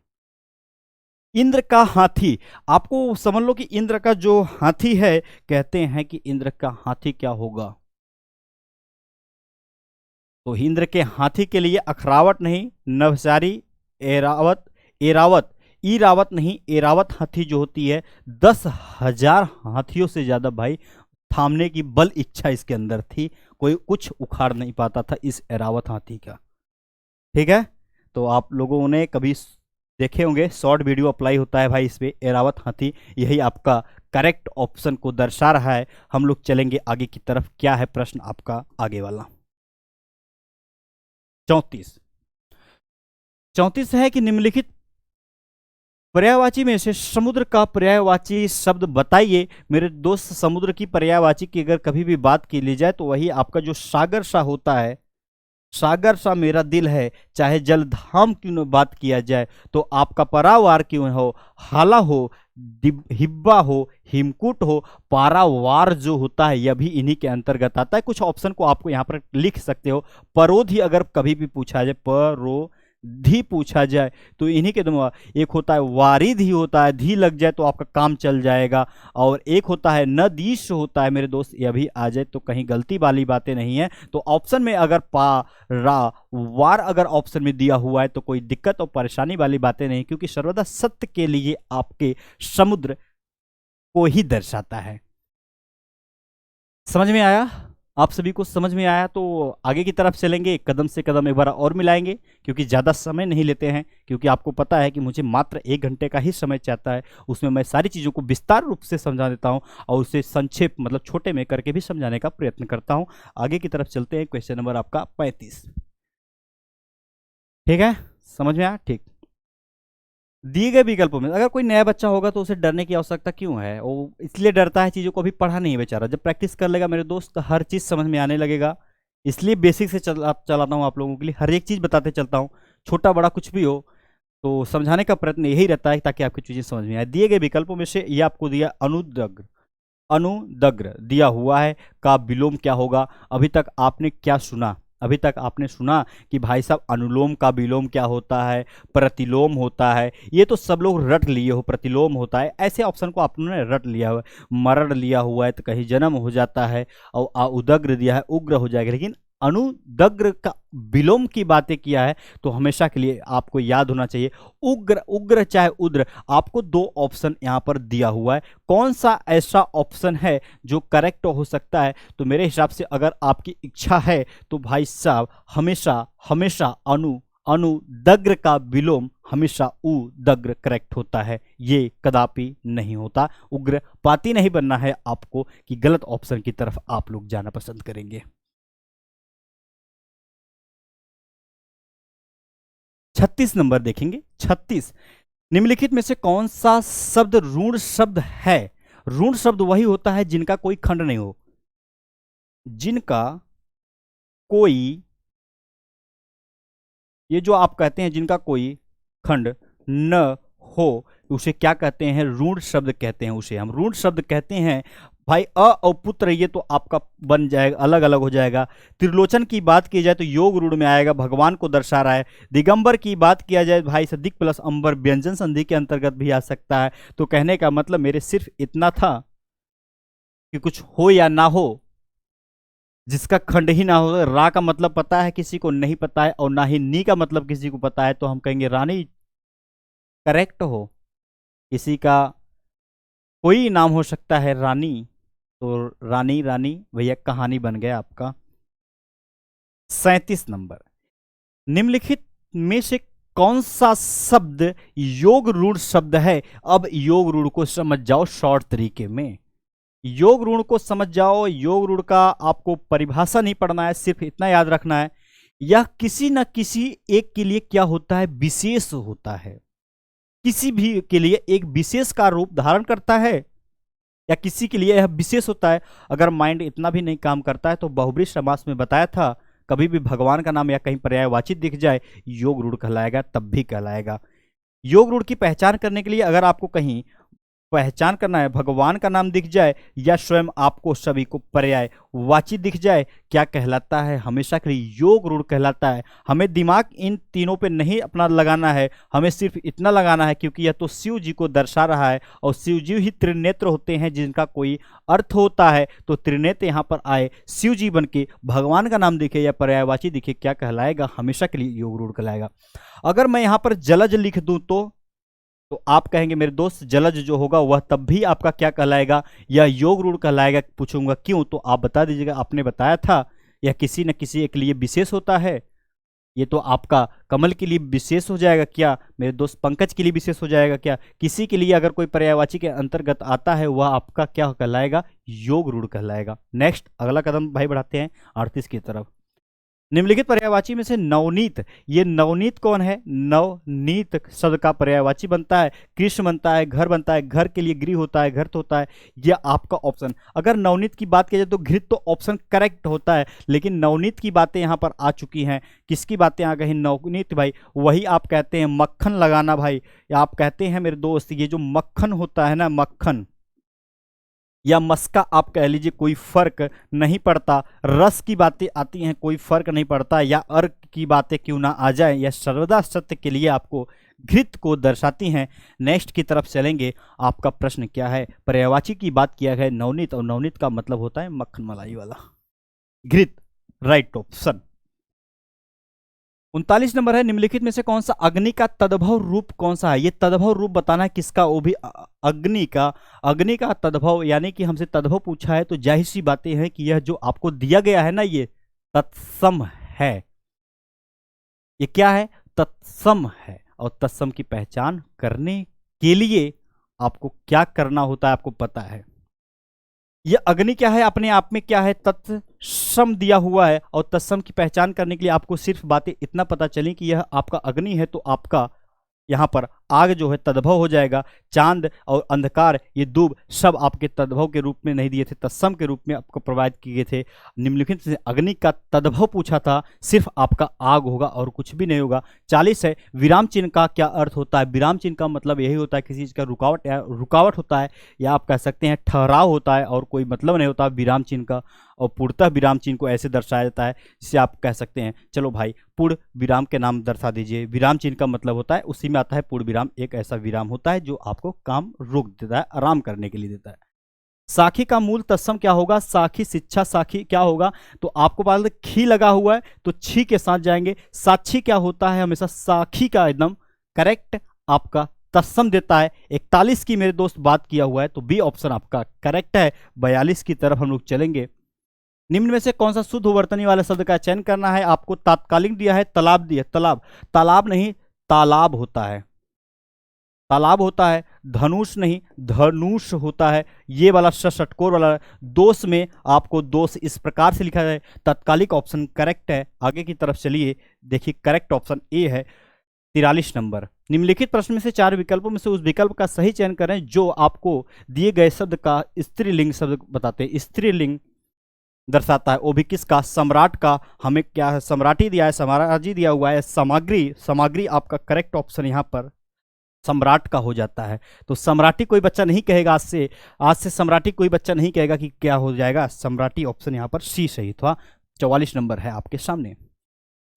इंद्र का हाथी। आपको समझ लो कि इंद्र का जो हाथी है, कहते हैं कि इंद्र का हाथी क्या होगा? तो इंद्र के हाथी के लिए अखरावत नहीं, नवसारी, एरावत, एरावत, ईरावत नहीं, एरावत हाथी जो होती है 10,000 हाथियों से ज्यादा भाई थामने की बल इच्छा इसके अंदर थी। कोई कुछ उखाड़ नहीं पाता था इस एरावत हाथी का। ठीक है, तो आप लोगों ने कभी देखे होंगे, शॉर्ट वीडियो अप्लाई होता है भाई इस पे, एरावत हाथी। यही आपका करेक्ट ऑप्शन को दर्शा रहा है। हम लोग चलेंगे आगे की तरफ। क्या है प्रश्न आपका आगे वाला? 34 है कि निम्नलिखित पर्यायवाची में से समुद्र का पर्यायवाची शब्द बताइए। मेरे दोस्त, समुद्र की पर्यायवाची की अगर कभी भी बात की ली जाए तो वही आपका जो सागर सा होता है, सागर सा मेरा दिल है। चाहे जलधाम क्यों न बात किया जाए, तो आपका परावार क्यों हो, हाला हो, हिब्बा हो, हिमकुट हो, पारावार जो होता है यह भी इन्हीं के अंतर्गत आता है। कुछ ऑप्शन को आपको यहाँ पर लिख सकते हो। परोधि अगर कभी भी पूछा जाए, परोधि पूछा जाए तो इन्हीं के दम। एक होता है वारिधि होता है, धी लग जाए तो आपका काम चल जाएगा। और एक होता है नदीश होता है मेरे दोस्त, यह भी आ जाए तो कहीं गलती वाली बातें नहीं है। तो ऑप्शन में अगर पारा वार अगर ऑप्शन में दिया हुआ है तो कोई दिक्कत और परेशानी वाली बातें नहीं, क्योंकि सर्वदा सत्य के लिए आपके समुद्र को ही दर्शाता है। समझ में आया? आप सभी को समझ में आया? तो आगे की तरफ चलेंगे, कदम से कदम एक बार और मिलाएंगे, क्योंकि ज़्यादा समय नहीं लेते हैं। क्योंकि आपको पता है कि मुझे मात्र 1 घंटे का ही समय चाहता है, उसमें मैं सारी चीज़ों को विस्तार रूप से समझा देता हूं और उसे संक्षेप मतलब छोटे में करके भी समझाने का प्रयत्न करता हूं। आगे की तरफ चलते हैं। क्वेश्चन नंबर आपका 35। ठीक है, समझ में आया? ठीक। दिए गए विकल्पों में अगर कोई नया बच्चा होगा तो उसे डरने की आवश्यकता क्यों है? वो इसलिए डरता है, चीज़ों को अभी पढ़ा नहीं है बेचारा। जब प्रैक्टिस कर लेगा मेरे दोस्त तो हर चीज़ समझ में आने लगेगा। इसलिए बेसिक से चलाता हूँ आप लोगों के लिए, हर एक चीज़ बताते चलता हूँ। छोटा बड़ा कुछ भी हो तो समझाने का प्रयत्न यही रहता है ताकि आपकी चीज़ें समझ में आए। दिए गए विकल्पों में से ये आपको दिया अनुदग्र, अनुदग्र दिया हुआ है का विलोम क्या होगा? अभी तक आपने क्या सुना? अभी तक आपने सुना कि भाई साहब अनुलोम का विलोम क्या होता है, प्रतिलोम होता है। ये तो सब लोग रट लिए हो, प्रतिलोम होता है। ऐसे ऑप्शन को आपने रट लिया हुआ है। मरण लिया हुआ है तो कहीं जन्म हो जाता है, और उदग्र दिया है उग्र हो जाएगा। लेकिन अनुदग्र का विलोम की बातें किया है, तो हमेशा के लिए आपको याद होना चाहिए उग्र, उग्र चाहे उद्र। आपको दो ऑप्शन यहां पर दिया हुआ है, कौन सा ऐसा ऑप्शन है जो करेक्ट हो सकता है? तो मेरे हिसाब से अगर आपकी इच्छा है तो भाई साहब हमेशा हमेशा अनुदग्र का विलोम हमेशा उदग्र करेक्ट होता है, ये कदापि नहीं होता। उग्र पाती नहीं बनना है आपको कि गलत ऑप्शन की तरफ आप लोग जाना पसंद करेंगे। 36 नंबर देखेंगे। 36, निम्नलिखित में से कौन सा शब्द ऋण शब्द है? ऋण शब्द वही होता है जिनका कोई खंड नहीं हो, जिनका कोई, ये जो आप कहते हैं जिनका कोई खंड न हो, उसे क्या कहते हैं? ऋण शब्द कहते हैं, उसे हम ऋण शब्द कहते हैं। भाई अ और पुत्र ये तो आपका बन जाएगा, अलग अलग हो जाएगा। त्रिलोचन की बात की जाए तो योग रूढ़ में आएगा, भगवान को दर्शा रहा है। दिगंबर की बात किया जाए भाई सदिक प्लस अंबर व्यंजन संधि के अंतर्गत भी आ सकता है। तो कहने का मतलब मेरे सिर्फ इतना था कि कुछ हो या ना हो, जिसका खंड ही ना हो। रा का मतलब पता है, किसी को नहीं पता है, और ना ही नी का मतलब किसी को पता है, तो हम कहेंगे रानी करेक्ट हो। किसी का कोई नाम हो सकता है रानी, तो रानी रानी भैया कहानी बन गया आपका। 37 नंबर, निम्नलिखित में से कौन सा शब्द योग रूढ़ शब्द है? अब योग रूढ़ को समझ जाओ शॉर्ट तरीके में, योग रूढ़ को समझ जाओ। योग रूढ़ का आपको परिभाषा नहीं पढ़ना है, सिर्फ इतना याद रखना है, यह किसी न किसी एक के लिए क्या होता है? विशेष होता है। किसी भी के लिए एक विशेष का रूप धारण करता है, या किसी के लिए यह विशेष होता है। अगर माइंड इतना भी नहीं काम करता है तो बहुब्रीहि समास में बताया था, कभी भी भगवान का नाम या कहीं पर्यायवाची दिख जाए योग रूढ़ कहलाएगा, तब भी कहलाएगा। योग रूढ़ की पहचान करने के लिए अगर आपको कहीं पहचान करना है, भगवान का नाम दिख जाए या स्वयं आपको सभी को पर्याय वाची दिख जाए, क्या कहलाता है? हमेशा के लिए योग रूढ़ कहलाता है। हमें दिमाग इन तीनों पे नहीं अपना लगाना है, हमें सिर्फ इतना लगाना है क्योंकि यह तो शिव जी को दर्शा रहा है, और शिव जी ही त्रिनेत्र होते हैं जिनका कोई अर्थ होता है। तो त्रिनेत्र यहाँ पर आए, शिव जी बन के भगवान का नाम दिखे या पर्यायवाची दिखे, क्या कहलाएगा? हमेशा के लिए योग रूढ़ कहलाएगा। अगर मैं यहाँ पर जलज लिख दूं तो आप कहेंगे मेरे दोस्त जलज जो होगा वह तब भी आपका क्या कहलाएगा? या योग रूढ़ कहलाएगा। पूछूंगा क्यों, तो आप बता दीजिएगा। आपने बताया था यह किसी न किसी एक लिए विशेष होता है, ये तो आपका कमल के लिए विशेष हो जाएगा क्या? मेरे दोस्त पंकज के लिए विशेष हो जाएगा क्या? किसी के लिए अगर कोई पर्यायवाची के अंतर्गत आता है वह आपका क्या कहलाएगा? योग रूढ़ कहलाएगा। नेक्स्ट अगला कदम भाई बढ़ाते हैं 38 की तरफ। निम्नलिखित पर्यायवाची में से नवनीत, ये नवनीत कौन है? नवनीत शब्द का पर्यायवाची बनता है, कृष्ण बनता है, घर बनता है, घर के लिए गृह होता है, घृत होता है, यह आपका ऑप्शन। अगर नवनीत की बात की जाए तो घृत तो ऑप्शन करेक्ट होता है, लेकिन नवनीत की बातें यहाँ पर आ चुकी हैं। किसकी बातें आ गई? नवनीत भाई, वही आप कहते हैं मक्खन लगाना भाई, या आप कहते हैं मेरे दोस्त ये जो मक्खन होता है ना, मक्खन या मस्का आप कह लीजिए, कोई फर्क नहीं पड़ता। रस की बातें आती हैं, कोई फर्क नहीं पड़ता, या अर्क की बातें क्यों ना आ जाए, यह सर्वदा सत्य के लिए आपको घृत को दर्शाती हैं। नेक्स्ट की तरफ चलेंगे। आपका प्रश्न क्या है? पर्यायवाची की बात किया है नवनीत, और नवनीत का मतलब होता है मक्खन मलाई वाला, घृत, राइट ऑप्शन। 39 नंबर है, निम्नलिखित में से कौन सा अग्नि का तद्भव रूप कौन सा है? ये तद्भव रूप बताना है किसका? वो भी अग्नि का। अग्नि का तद्भव यानी कि हमसे तद्भव पूछा है तो जाहिर सी बातें हैं कि यह जो आपको दिया गया है ना, ये तत्सम है। ये क्या है? तत्सम है। और तत्सम की पहचान करने के लिए आपको क्या करना होता है आपको पता है। यह अग्नि क्या है? अपने आप में क्या है? तत्सम दिया हुआ है, और तत्सम की पहचान करने के लिए आपको सिर्फ बातें इतना पता चली कि यह आपका अग्नि है, तो आपका यहाँ पर आग जो है तद्भव हो जाएगा। चांद और अंधकार ये दूब सब आपके तद्भव के रूप में नहीं दिए थे, तत्सम के रूप में आपको प्रोवाइड किए थे। निम्नलिखित से अग्नि का तद्भव पूछा था, सिर्फ आपका आग होगा और कुछ भी नहीं होगा। 40 है, विराम चिन्ह का क्या अर्थ होता है? विराम चिन्ह का मतलब यही होता है किसी चीज़ का रुकावट होता है, या आप कह सकते हैं ठहराव होता है, और कोई मतलब नहीं होता विराम चिन्ह का। और पूर्णतः विराम चिन्ह को ऐसे दर्शाया जाता है जिसे आप कह सकते हैं, चलो भाई पूर्ण विराम के नाम दर्शा दीजिए। विराम चिन्ह का मतलब होता है, उसी में आता है पूर्ण विराम, एक ऐसा विराम होता है जो आपको काम रोक देता है, आराम करने के लिए देता है। साखी का मूल तत्सम क्या होगा? साखी शिक्षा साखी क्या होगा? तो आपको पता है खी लगा हुआ है तो छी के साथ जाएंगे। साक्षी क्या होता है? हमेशा साखी का एकदम करेक्ट आपका तत्सम देता है। 41 की मेरे दोस्त बात किया हुआ है तो बी ऑप्शन आपका करेक्ट है। 42 की तरफ हम लोग चलेंगे। निम्न में से कौन सा शुद्ध वर्तनी वाले शब्द का चयन करना है? आपको तात्कालिक दिया है, तालाब दिया, तालाब, तालाब नहीं तालाब होता है, तालाब होता है, धनुष नहीं धनुष होता है। ये वाला षटकोर वाला दोष में आपको दोष इस प्रकार से लिखा जाए। तात्कालिक ऑप्शन करेक्ट है। आगे की तरफ चलिए, देखिए करेक्ट ऑप्शन ए है 43 नंबर। निम्नलिखित प्रश्न में से 4 विकल्पों में से उस विकल्प का सही चयन करें जो आपको दिए गए शब्द का स्त्रीलिंग शब्द बताते हैं, स्त्रीलिंग दर्शाता है। वो भी किसका? सम्राट का। हमें क्या है? सम्राटी दिया है, सम्राजी दिया हुआ है। सामग्री, सामग्री आपका करेक्ट ऑप्शन यहाँ पर सम्राट का हो जाता है। तो सम्राटी कोई बच्चा नहीं कहेगा आज से सम्राटी कोई बच्चा नहीं कहेगा कि क्या हो जाएगा सम्राटी। ऑप्शन यहाँ पर सी सही था। 44 नंबर है आपके सामने।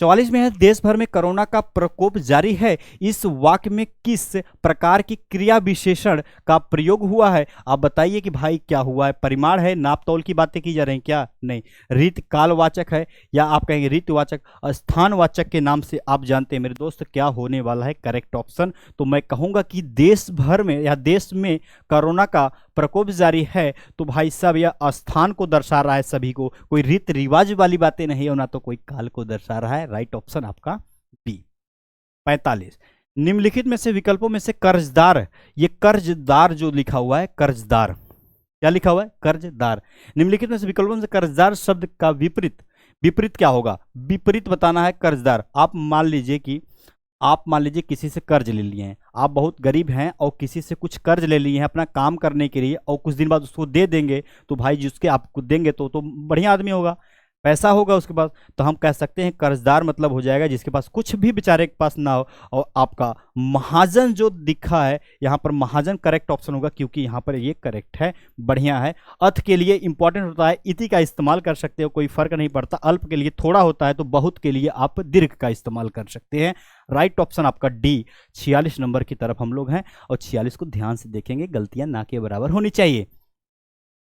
44 में है देश भर में कोरोना का प्रकोप जारी है। इस वाक्य में किस प्रकार की क्रिया विशेषण का प्रयोग हुआ है? आप बताइए कि भाई क्या हुआ है? परिमाण है, नाप तौल की बातें की जा रही हैं क्या? नहीं। रीत कालवाचक है या आप कहेंगे रीतवाचक, स्थानवाचक के नाम से आप जानते हैं मेरे दोस्त क्या होने वाला है करेक्ट ऑप्शन। तो मैं कहूंगा कि देश भर में या देश में कोरोना का प्रकोप जारी है तो भाई साहब यह स्थान को दर्शा रहा है सभी को, कोई रीत रिवाज वाली बातें नहीं है, ना तो कोई काल को दर्शा रहा है। राइट ऑप्शन आपका बी। 45 निम्नलिखित में से विकल्पों में से कर्जदार, ये कर्जदार जो लिखा हुआ है कर्जदार, क्या लिखा हुआ है? कर्जदार। निम्नलिखित में से विकल्पों में से कर्जदार शब्द का विपरीत, विपरीत क्या होगा? विपरीत बताना है कर्जदार। आप मान लीजिए किसी से कर्ज ले लिए हैं, आप बहुत गरीब हैं और किसी से कुछ कर्ज ले लिए हैं अपना काम करने के लिए और कुछ दिन बाद उसको दे देंगे तो भाई जिसके आपको देंगे तो बढ़िया आदमी होगा, पैसा होगा उसके पास, तो हम कह सकते हैं कर्जदार मतलब हो जाएगा जिसके पास कुछ भी बेचारे के पास ना हो। और आपका महाजन जो दिखा है यहाँ पर महाजन करेक्ट ऑप्शन होगा क्योंकि यहाँ पर ये करेक्ट है, बढ़िया है। अथ के लिए इंपॉर्टेंट होता है, इति का इस्तेमाल कर सकते हो, कोई फर्क नहीं पड़ता। अल्प के लिए थोड़ा होता है तो बहुत के लिए आप दीर्घ का इस्तेमाल कर सकते हैं। राइट ऑप्शन आपका डी। 46 नंबर की तरफ हम लोग हैं और 46 को ध्यान से देखेंगे, गलतियां ना के बराबर होनी चाहिए।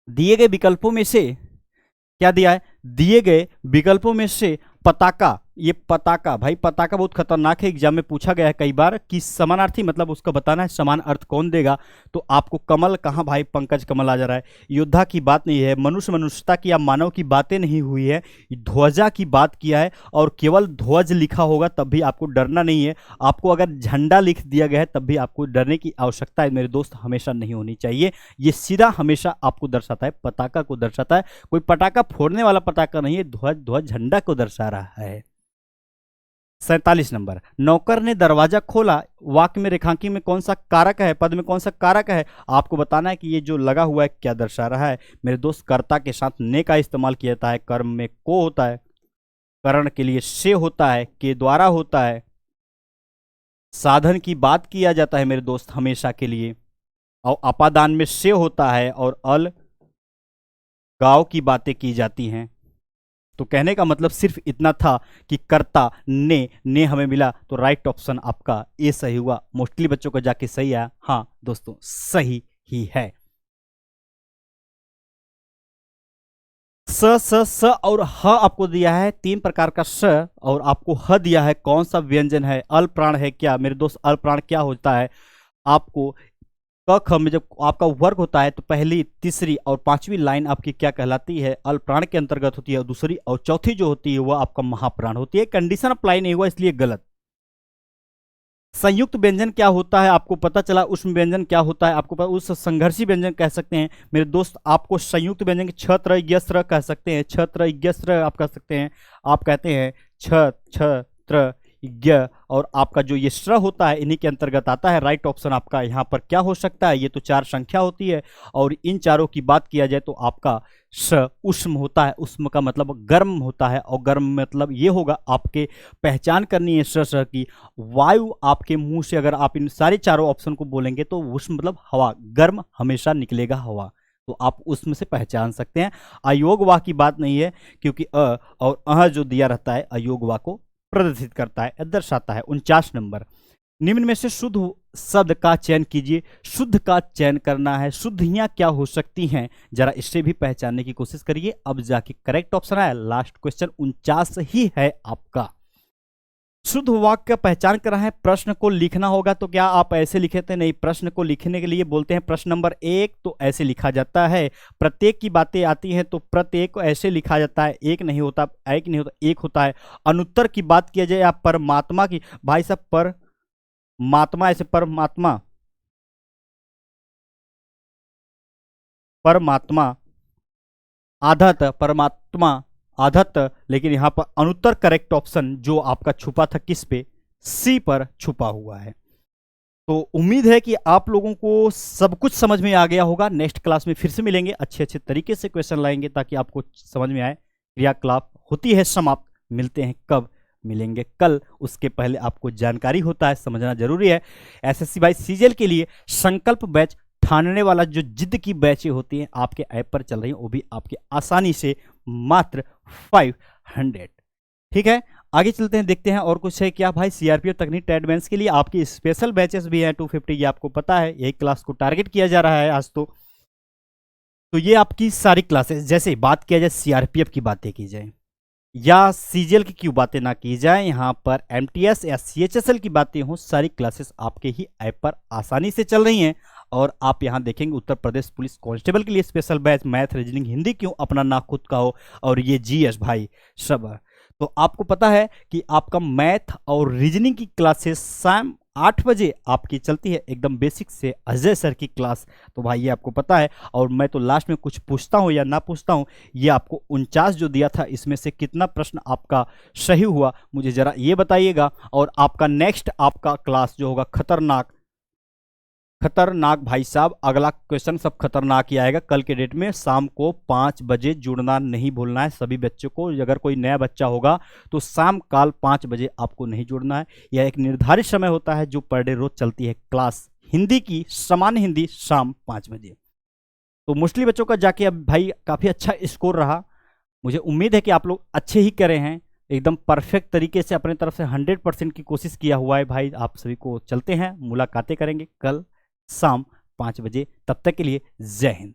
दिए गए विकल्पों में से क्या दिया है? दिए गए विकल्पों में से पताका, ये पताका भाई पताका बहुत खतरनाक है, एग्जाम में पूछा गया है कई बार कि समानार्थी मतलब उसका बताना है, समान अर्थ कौन देगा? तो आपको कमल कहाँ भाई? पंकज कमल आ जा रहा है। योद्धा की बात नहीं है, मनुष्य मनुष्यता की या मानव की बातें नहीं हुई है, ध्वजा की बात किया है और केवल ध्वज लिखा होगा तब भी आपको डरना नहीं है। आपको अगर झंडा लिख दिया गया है तब भी आपको डरने की आवश्यकता है मेरे दोस्त हमेशा नहीं होनी चाहिए। ये सीधा हमेशा आपको दर्शाता है, पताका को दर्शाता है। कोई पटाखा फोड़ने वाला पटाखा नहीं है, ध्वज झंडा को दर्शा रहा है। 47 नंबर। नौकर ने दरवाजा खोला, वाक्य में रेखांकन में कौन सा कारक है? पद में कौन सा कारक है? आपको बताना है कि ये जो लगा हुआ है क्या दर्शा रहा है मेरे दोस्त? कर्ता के साथ ने का इस्तेमाल किया जाता है, कर्म में को होता है, करण के लिए से होता है, के द्वारा होता है, साधन की बात किया जाता है मेरे दोस्त हमेशा के लिए, और अपादान में से होता है और अल गांव की बातें की जाती हैं। तो कहने का मतलब सिर्फ इतना था कि कर्ता ने हमें मिला, तो राइट ऑप्शन आपका ए सही हुआ। मोस्टली बच्चों का जाके सही आया। हाँ दोस्तों सही ही है। स और ह आपको दिया है, 3 प्रकार का स और आपको ह दिया है। कौन सा व्यंजन है? अल प्राण है क्या मेरे दोस्त? अल प्राण क्या होता है? आपको क ख में जब आपका वर्ग होता है तो पहली, तीसरी और 5वीं लाइन आपकी क्या कहलाती है? अल प्राण के अंतर्गत होती है। और दूसरी और चौथी जो होती है वह आपका महाप्राण होती है। कंडीशन अप्लाई नहीं हुआ इसलिए गलत। संयुक्त व्यंजन क्या होता है? आपको पता चला। उष्म व्यंजन क्या होता है? आपको पता, उस संघर्षी व्यंजन कह सकते हैं मेरे दोस्त। आपको संयुक्त व्यंजन छत्र यस्त्र कह सकते हैं, छत्र यस्त्र आप कह सकते हैं। आप कहते हैं छत्र य और आपका जो ये श्र होता है इन्हीं के अंतर्गत आता है। राइट ऑप्शन आपका यहाँ पर क्या हो सकता है? ये तो 4 संख्या होती है और इन चारों की बात किया जाए तो आपका स उष्म होता है। उष्म का मतलब गर्म होता है और गर्म मतलब ये होगा, आपके पहचान करनी है स की। वायु आपके मुंह से अगर आप इन सारे चारों ऑप्शन को बोलेंगे तो उष्म मतलब हवा, गर्म हमेशा निकलेगा हवा, तो आप उसमें से पहचान सकते हैं। अयोग वाह की बात नहीं है क्योंकि अ और अह जो दिया रहता है अयोग वाह को प्रदर्शित करता है, दर्शाता है। 49 नंबर। निम्न में से शुद्ध शब्द का चयन कीजिए। शुद्ध का चयन करना है, शुद्धियां क्या हो सकती हैं, जरा इससे भी पहचानने की कोशिश करिए। अब जाके करेक्ट ऑप्शन आया, लास्ट क्वेश्चन 49 ही है आपका। शुद्ध वाक्य का पहचान करना है, प्रश्न को लिखना होगा। तो क्या आप ऐसे लिखे थे? नहीं, प्रश्न को लिखने के लिए बोलते हैं प्रश्न नंबर 1, तो ऐसे लिखा जाता है। प्रत्येक की बातें आती हैं तो प्रत्येक को ऐसे लिखा जाता है, एक नहीं होता, एक नहीं होता, एक होता है। अनुत्तर की बात किया जाए या परमात्मा की, भाई साहब परमात्मा, ऐसे परमात्मा, परमात्मा आधत, परमात्मा आधत, लेकिन यहां पर अनुत्तर करेक्ट ऑप्शन जो आपका छुपा था किस पे? सी पर छुपा हुआ है। तो उम्मीद है कि आप लोगों को सब कुछ समझ में आ गया होगा। नेक्स्ट क्लास में फिर से मिलेंगे, अच्छे अच्छे तरीके से क्वेश्चन लाएंगे ताकि आपको समझ में आए। क्रियाकलाप होती है समाप्त, मिलते हैं कब? मिलेंगे कल। उसके पहले आपको जानकारी होता है, समझना जरूरी है। एसएससी बाई सीजीएल के लिए संकल्प बैच, ठानने वाला जो जिद की बैचें होती हैं आपके ऐप पर चल रही हैं, वो भी आपके आसानी से मात्र 500। ठीक है, आगे चलते हैं, देखते हैं और कुछ है क्या। भाई सीआरपीएफ तकनीक एडवांस के लिए आपकी स्पेशल बैचेस भी हैं 250, ये आपको पता है। यही क्लास को टारगेट किया जा रहा है आज। तो ये आपकी सारी क्लासेस, जैसे बात किया जाए सीआरपीएफ की बातें की जाए या सीजीएल की क्यों बातें ना की जाए, यहाँ पर एमटीएस या सीएचएसएल की बातें हो, सारी क्लासेस आपके ही ऐप पर आसानी से चल रही हैं। और आप यहाँ देखेंगे उत्तर प्रदेश पुलिस कांस्टेबल के लिए special batch, math reasoning Hindi क्यों अपना ना खुद का हो, और ये जीएस भाई सब। तो आपको पता है कि आपका मैथ और रीजनिंग की क्लासेस शाम 8 बजे आपकी चलती है, एकदम बेसिक से अजय सर की क्लास। तो भाई ये आपको पता है। और मैं तो लास्ट में कुछ पूछता हूँ या ना पूछता हूँ, ये आपको 49 जो दिया था इसमें से कितना प्रश्न आपका सही हुआ मुझे जरा ये बताइएगा। और आपका नेक्स्ट आपका क्लास जो होगा खतरनाक, खतरनाक भाई साहब, अगला क्वेश्चन सब खतरनाक ही आएगा कल के डेट में। शाम को 5 बजे जुड़ना नहीं भूलना है सभी बच्चों को। अगर कोई नया बच्चा होगा तो शाम काल 5 बजे आपको नहीं जुड़ना है। यह एक निर्धारित समय होता है जो पर डे रोज चलती है क्लास हिंदी की, सामान्य हिंदी शाम 5 बजे। तो मोस्टली बच्चों का जाके अब भाई काफ़ी अच्छा स्कोर रहा। मुझे उम्मीद है कि आप लोग अच्छे ही करे हैं, एकदम परफेक्ट तरीके से अपने तरफ से 100% की कोशिश किया हुआ है भाई। आप सभी को चलते हैं, मुलाकातें करेंगे कल शाम 5 बजे। तब तक के लिए जय हिंद।